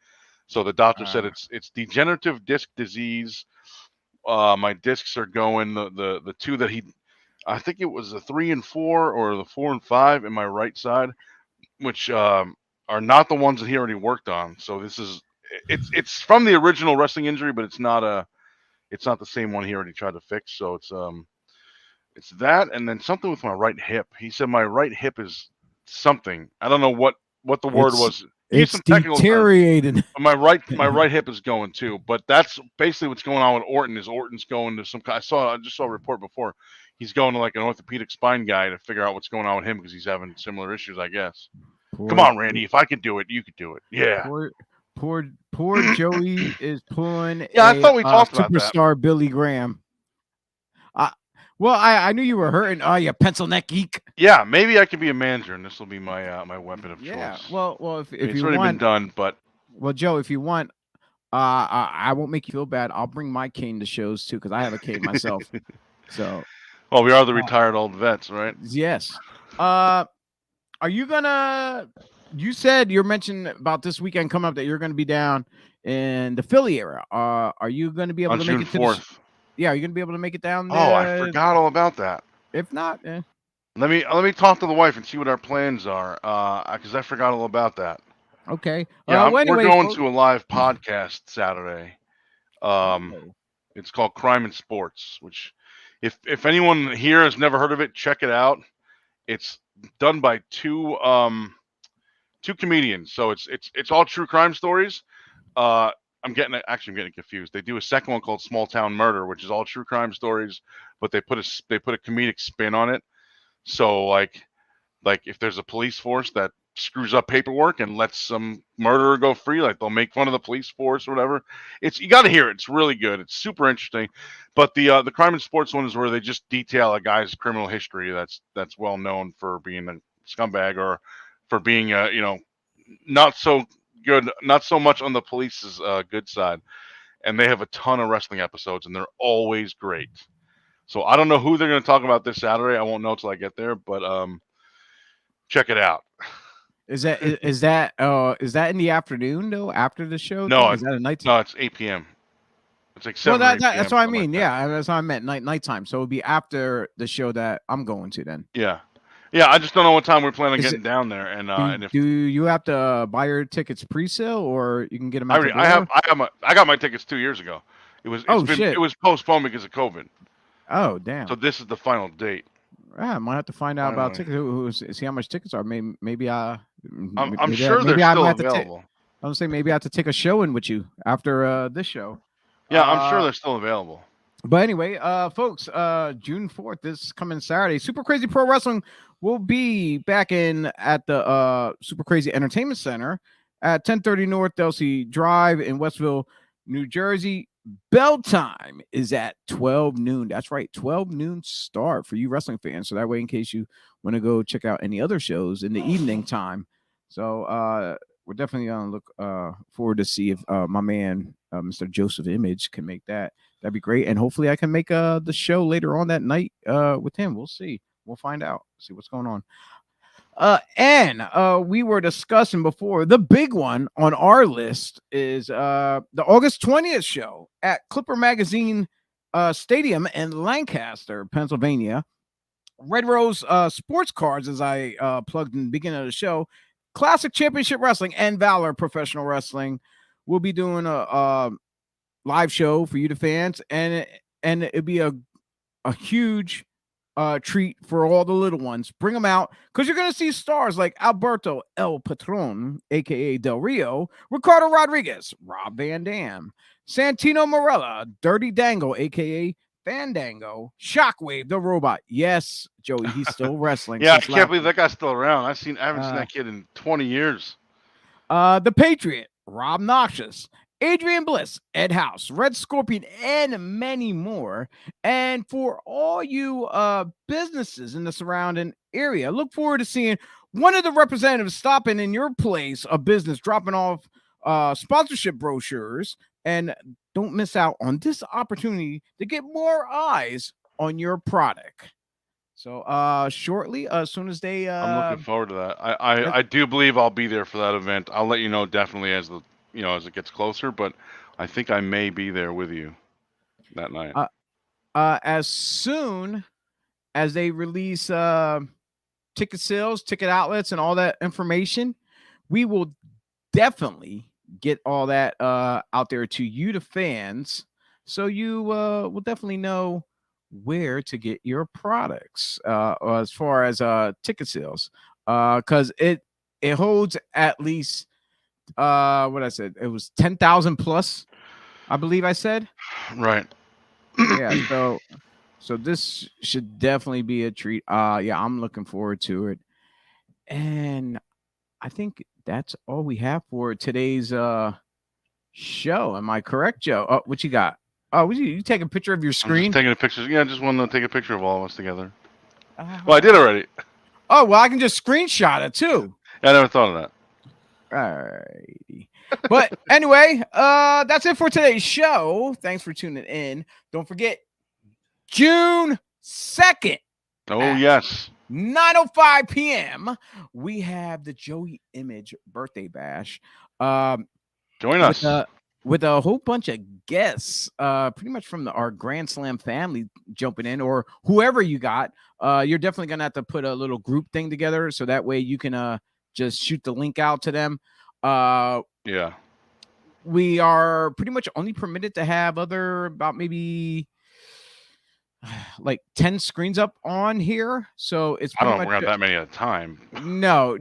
Speaker 4: So the doctor said it's degenerative disc disease. My discs are going the two that I think it was the 3 and 4 or the 4 and 5 in my right side, which are not the ones that he already worked on. So this is it's from the original wrestling injury, but it's not the same one he already tried to fix. So it's that, and then something with my right hip. He said my right hip is something. I don't know what the word was.
Speaker 2: It's deteriorated.
Speaker 4: My right hip is going too, but that's basically what's going on with Orton. Is Orton's going to some kind? I just saw a report before. He's going to like an orthopedic spine guy to figure out what's going on with him because he's having similar issues, I guess. Come on, Randy. If I could do it, you could do it. Yeah.
Speaker 2: Poor Joey is pulling.
Speaker 4: Yeah, I thought we talked about that.
Speaker 2: Superstar Billy Graham. Well, I knew you were hurting. Oh, you pencil neck geek.
Speaker 4: Yeah, maybe I can be a manager, and this will be my my weapon of
Speaker 2: Yeah.
Speaker 4: choice.
Speaker 2: Well,
Speaker 4: I
Speaker 2: if
Speaker 4: mean, it's
Speaker 2: you
Speaker 4: already been
Speaker 2: want,
Speaker 4: done, but
Speaker 2: well, Joe, if you want, I won't make you feel bad. I'll bring my cane to shows too, because I have a cane myself. So
Speaker 4: well, we are the retired old vets, right?
Speaker 2: yes. Are you gonna? You said you're mentioning about this weekend coming up that you're gonna be down in the Philly area. Are you gonna be able
Speaker 4: On
Speaker 2: to make
Speaker 4: June
Speaker 2: it to the?
Speaker 4: 4th.
Speaker 2: Yeah, are you gonna be able to make it down
Speaker 4: Oh, I
Speaker 2: there?
Speaker 4: forgot all about that.
Speaker 2: If not,
Speaker 4: Let me talk to the wife and see what our plans are. Because I forgot all about that.
Speaker 2: okay.
Speaker 4: Yeah,
Speaker 2: Well,
Speaker 4: we're
Speaker 2: anyway,
Speaker 4: going
Speaker 2: folks.
Speaker 4: to a live podcast Saturday.
Speaker 2: Oh,
Speaker 4: It's called Crime and Sports, which, if anyone here has never heard of it, check it out. It's done by two comedians, so it's all true crime stories. I'm getting confused. They do a second one called Small Town Murder, which is all true crime stories, but they put a comedic spin on it. So like if there's a police force that screws up paperwork and lets some murderer go free, like they'll make fun of the police force or whatever. It's you got to hear it. It's really good. It's super interesting. But the crime and sports one is where they just detail a guy's criminal history that's well known for being a scumbag or for being not so good, not so much on the police's good side. And they have a ton of wrestling episodes, and they're always great. So I don't know who they're going to talk about this Saturday. I won't know till I get there, but check it out.
Speaker 2: is that in the afternoon though? After the show
Speaker 4: No,
Speaker 2: thing? Is that a night?
Speaker 4: no, it's 8 p.m. It's like
Speaker 2: Well,
Speaker 4: 7 or 8
Speaker 2: that's
Speaker 4: p.m.
Speaker 2: what I
Speaker 4: something like
Speaker 2: mean.
Speaker 4: that.
Speaker 2: Yeah, that's what I meant. Nighttime. So it'll be after the show that I'm going to then.
Speaker 4: Yeah, yeah. I just don't know what time we're planning on
Speaker 2: Is
Speaker 4: getting down there, and
Speaker 2: Do,
Speaker 4: and if
Speaker 2: do you have to buy your tickets pre-sale or you can get them
Speaker 4: I
Speaker 2: at the
Speaker 4: already,
Speaker 2: door?
Speaker 4: I got my tickets 2 years ago.
Speaker 2: Oh shit!
Speaker 4: It was postponed because of COVID.
Speaker 2: Oh
Speaker 4: So
Speaker 2: damn!
Speaker 4: this is the final date.
Speaker 2: I might have to find out about
Speaker 4: Finally,
Speaker 2: tickets. See how much tickets are. Maybe
Speaker 4: I'm sure they're
Speaker 2: maybe I might
Speaker 4: still
Speaker 2: have to take.
Speaker 4: available.
Speaker 2: I'm gonna say maybe I have to take a show in with you after this show.
Speaker 4: Yeah, I'm sure
Speaker 2: Uh,
Speaker 4: they're still available.
Speaker 2: But anyway, folks, June 4th, this coming Saturday, Super Crazy Pro Wrestling will be back in at the Super Crazy Entertainment Center at 1030 North Delsey Drive in Westville, New Jersey. Bell time is at 12 noon. That's right, 12 noon start for you wrestling fans. So that way, in case you want to go check out any other shows in the evening time. So we're definitely gonna look forward to see if my man Mr. Joseph Image can make that. That'd be great. And hopefully I can make the show later on that night with him. We'll see. We'll find out. See what's going on. And we were discussing before the big one on our list is the August 20th show at Clipper Magazine Stadium in Lancaster, Pennsylvania. Red Rose Sports Cards, as I plugged in the beginning of the show, Classic Championship Wrestling and Valor Professional Wrestling will be doing a live show for you, the fans, and it'd be a huge treat for all the little ones. Bring them out because you're gonna see stars like Alberto El Patron, aka Del Rio, Ricardo Rodriguez, Rob Van Dam, Santino Morella, Dirty Dango, aka Fandango, Shockwave the Robot. Yes, Joey, he's still wrestling.
Speaker 4: Yeah, I can't believe that guy's still around. I haven't seen that kid in 20 years.
Speaker 2: The Patriot, Rob Noxious, Adrian Bliss, Ed House, Red Scorpion, and many more. And for all you businesses in the surrounding area, look forward to seeing one of the representatives stopping in your place of business, dropping off sponsorship brochures. And don't miss out on this opportunity to get more eyes on your product. So shortly, as soon as they
Speaker 4: I'm looking forward to that. I do believe I'll be there for that event. I'll let you know definitely as as it gets closer, but I think I may be there with you that night.
Speaker 2: As soon as they release ticket sales, ticket outlets, and all that information, we will definitely get all that out there to you, the fans, so you will definitely know where to get your products as far as ticket sales, because it holds at least what I said, it was 10,000 plus, I believe I said.
Speaker 4: Right.
Speaker 2: Yeah, so this should definitely be a treat. Yeah, I'm looking forward to it. And I think that's all we have for today's show. Am I correct, Joe? Oh, what you got? Oh, you take a picture of your
Speaker 4: I'm just
Speaker 2: screen?
Speaker 4: taking a picture. Yeah, I just wanted to take a picture of all of us together.
Speaker 2: Uh,
Speaker 4: Well, I did already.
Speaker 2: oh, well, I can just screenshot it too.
Speaker 4: I never thought of that.
Speaker 2: Alrighty. But anyway, that's it for today's show. Thanks for tuning in. Don't forget, June 2nd.
Speaker 4: Oh, yes.
Speaker 2: 9:05 p.m. we have the Joey Image birthday bash.
Speaker 4: Join us.
Speaker 2: With a whole bunch of guests, pretty much from our Grand Slam family jumping in, or whoever you got. You're definitely gonna have to put a little group thing together so that way you can just shoot the link out to them.
Speaker 4: Yeah.
Speaker 2: We are pretty much only permitted to have about maybe like 10 screens up on here, so it's
Speaker 4: I
Speaker 2: pretty
Speaker 4: don't
Speaker 2: much
Speaker 4: grab that many at a time.
Speaker 2: no.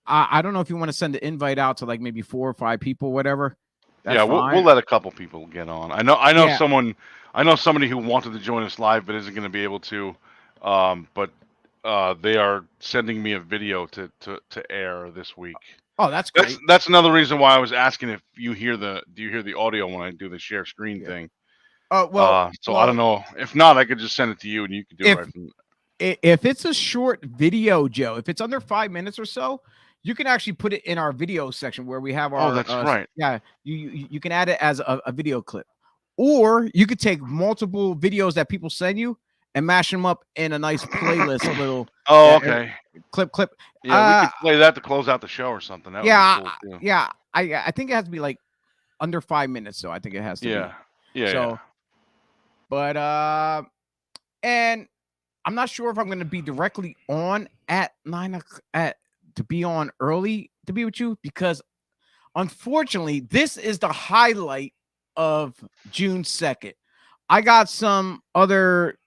Speaker 2: I don't know if you want to send an invite out to like maybe 4 or 5 people, whatever. That's
Speaker 4: Yeah,
Speaker 2: fine.
Speaker 4: we'll let a couple people get on. I know
Speaker 2: Yeah.
Speaker 4: someone. I know somebody who wanted to join us live but isn't going to be able to. But they are sending me a video to air this week.
Speaker 2: Oh, that's great.
Speaker 4: That's another reason why I was asking if do you hear the audio when I do the share screen thing.
Speaker 2: Well,
Speaker 4: I don't know. If not, I could just send it to you and you could do it right from.
Speaker 2: If it's a short video, Joe, if it's under 5 minutes or so, you can actually put it in our video section where we have our.
Speaker 4: Oh, that's right.
Speaker 2: Yeah, you can add it as a video clip, or you could take multiple videos that people send you and mash them up in a nice playlist. Little.
Speaker 4: Oh, okay.
Speaker 2: Clip.
Speaker 4: Yeah, we could play that to close out the show or something. That would be cool too.
Speaker 2: Yeah. I think it has to be like under 5 minutes, so I think it has to be.
Speaker 4: Yeah.
Speaker 2: So, but and I'm not sure if I'm going to be directly on at 9 o'clock to be on early to be with you, because unfortunately this is the highlight of June 2nd. I got some other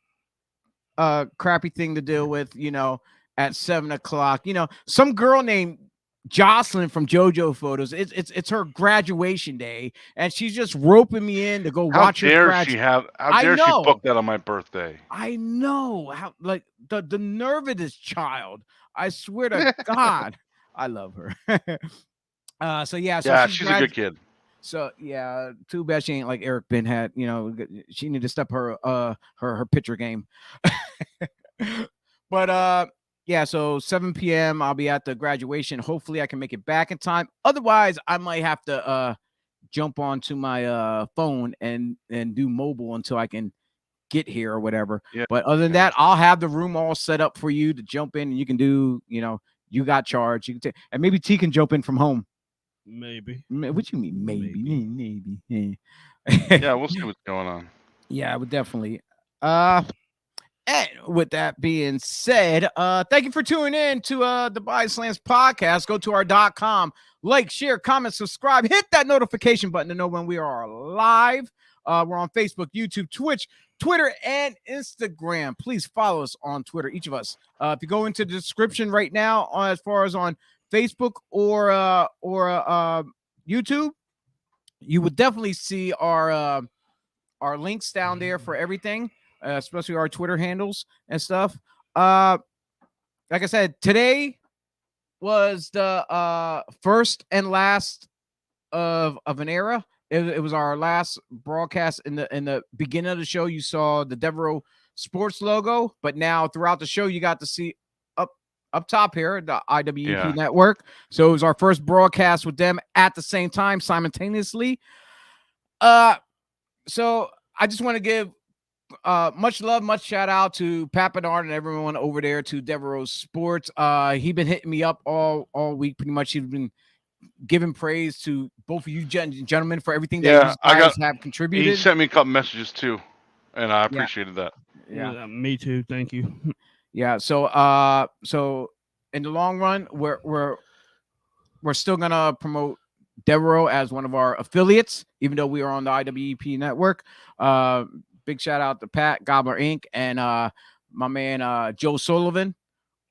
Speaker 2: crappy thing to deal with, at 7 o'clock. Some girl named Jocelyn from JoJo Photos. It's her graduation day, and she's just roping me in to go watch her.
Speaker 4: How dare she book that on my birthday?
Speaker 2: I know how, like, the nerve of this child. I swear to God, I love her. So
Speaker 4: she's a good kid.
Speaker 2: So yeah, too bad she ain't like Eric Ben had. She need to step her pitcher game. But yeah, so 7 p.m. I'll be at the graduation. Hopefully I can make it back in time. Otherwise, I might have to jump onto my phone and do mobile until I can get here or whatever.
Speaker 4: Yeah.
Speaker 2: But other than that, I'll have the room all set up for you to jump in, and you can do, you got charge. You can take, and maybe T can jump in from home.
Speaker 3: Maybe.
Speaker 2: What you mean? Maybe.
Speaker 4: Yeah, we'll see what's going on.
Speaker 2: Yeah, I would definitely. And with that being said, thank you for tuning in to the BodySlams podcast. Go to our .com, like, share, comment, subscribe, hit that notification button to know when we are live. We're on Facebook, YouTube, Twitch, Twitter, and Instagram. Please follow us on Twitter, each of us. If you go into the description right now, as far as on Facebook or YouTube, you would definitely see our links down there for everything. Especially our Twitter handles and stuff. Like I said, today was the first and last of an era. It was our last broadcast. In the beginning of the show, you saw the Devereaux Sports logo, but now throughout the show, you got to see up top here the IWEP network. So it was our first broadcast with them at the same time, simultaneously. So I just want to give much love, much shout out to Pat Bernard and everyone over there to Devereaux Sports. He been hitting me up all week. Pretty much, he's been giving praise to both of you gentlemen for everything that you guys have contributed.
Speaker 4: He sent me a couple messages too, and I appreciated that.
Speaker 3: Yeah, me too. Thank you.
Speaker 2: Yeah. So in the long run, we're still gonna promote Devereaux as one of our affiliates, even though we are on the IWEP network. Big shout out to Pat, Gobbler Inc., and my man Joe Sullivan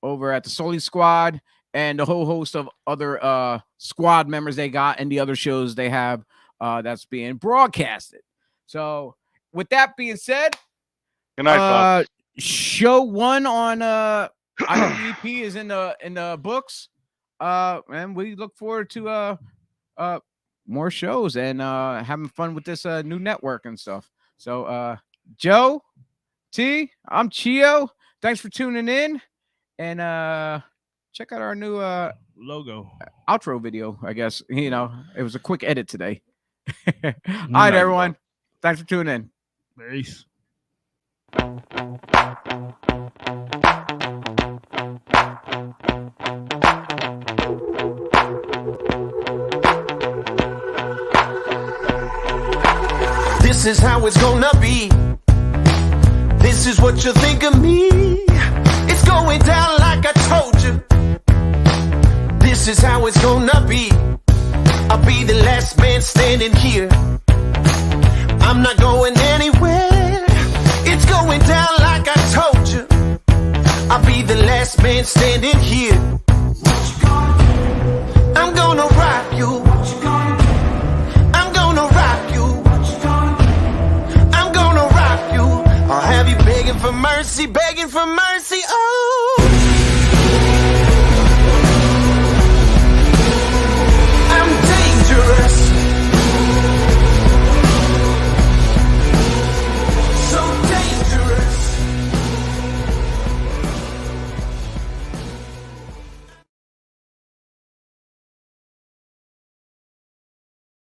Speaker 2: over at the Sully Squad, and the whole host of other squad members they got and the other shows they have that's being broadcasted. So with that being said,
Speaker 4: good night,
Speaker 2: show 1 on IWEP is in the books. And we look forward to more shows and having fun with this new network and stuff. So Joe T, I'm Chio. Thanks for tuning in, and check out our new
Speaker 3: logo
Speaker 2: outro video. I guess it was a quick edit today. All right, everyone. Thanks for tuning in.
Speaker 3: Peace.
Speaker 1: This is how it's gonna be. This is what you think of me. It's going down like I told you. This is how it's gonna be. I'll be the last man standing here. I'm not going anywhere. It's going down like I told you. I'll be the last man standing here.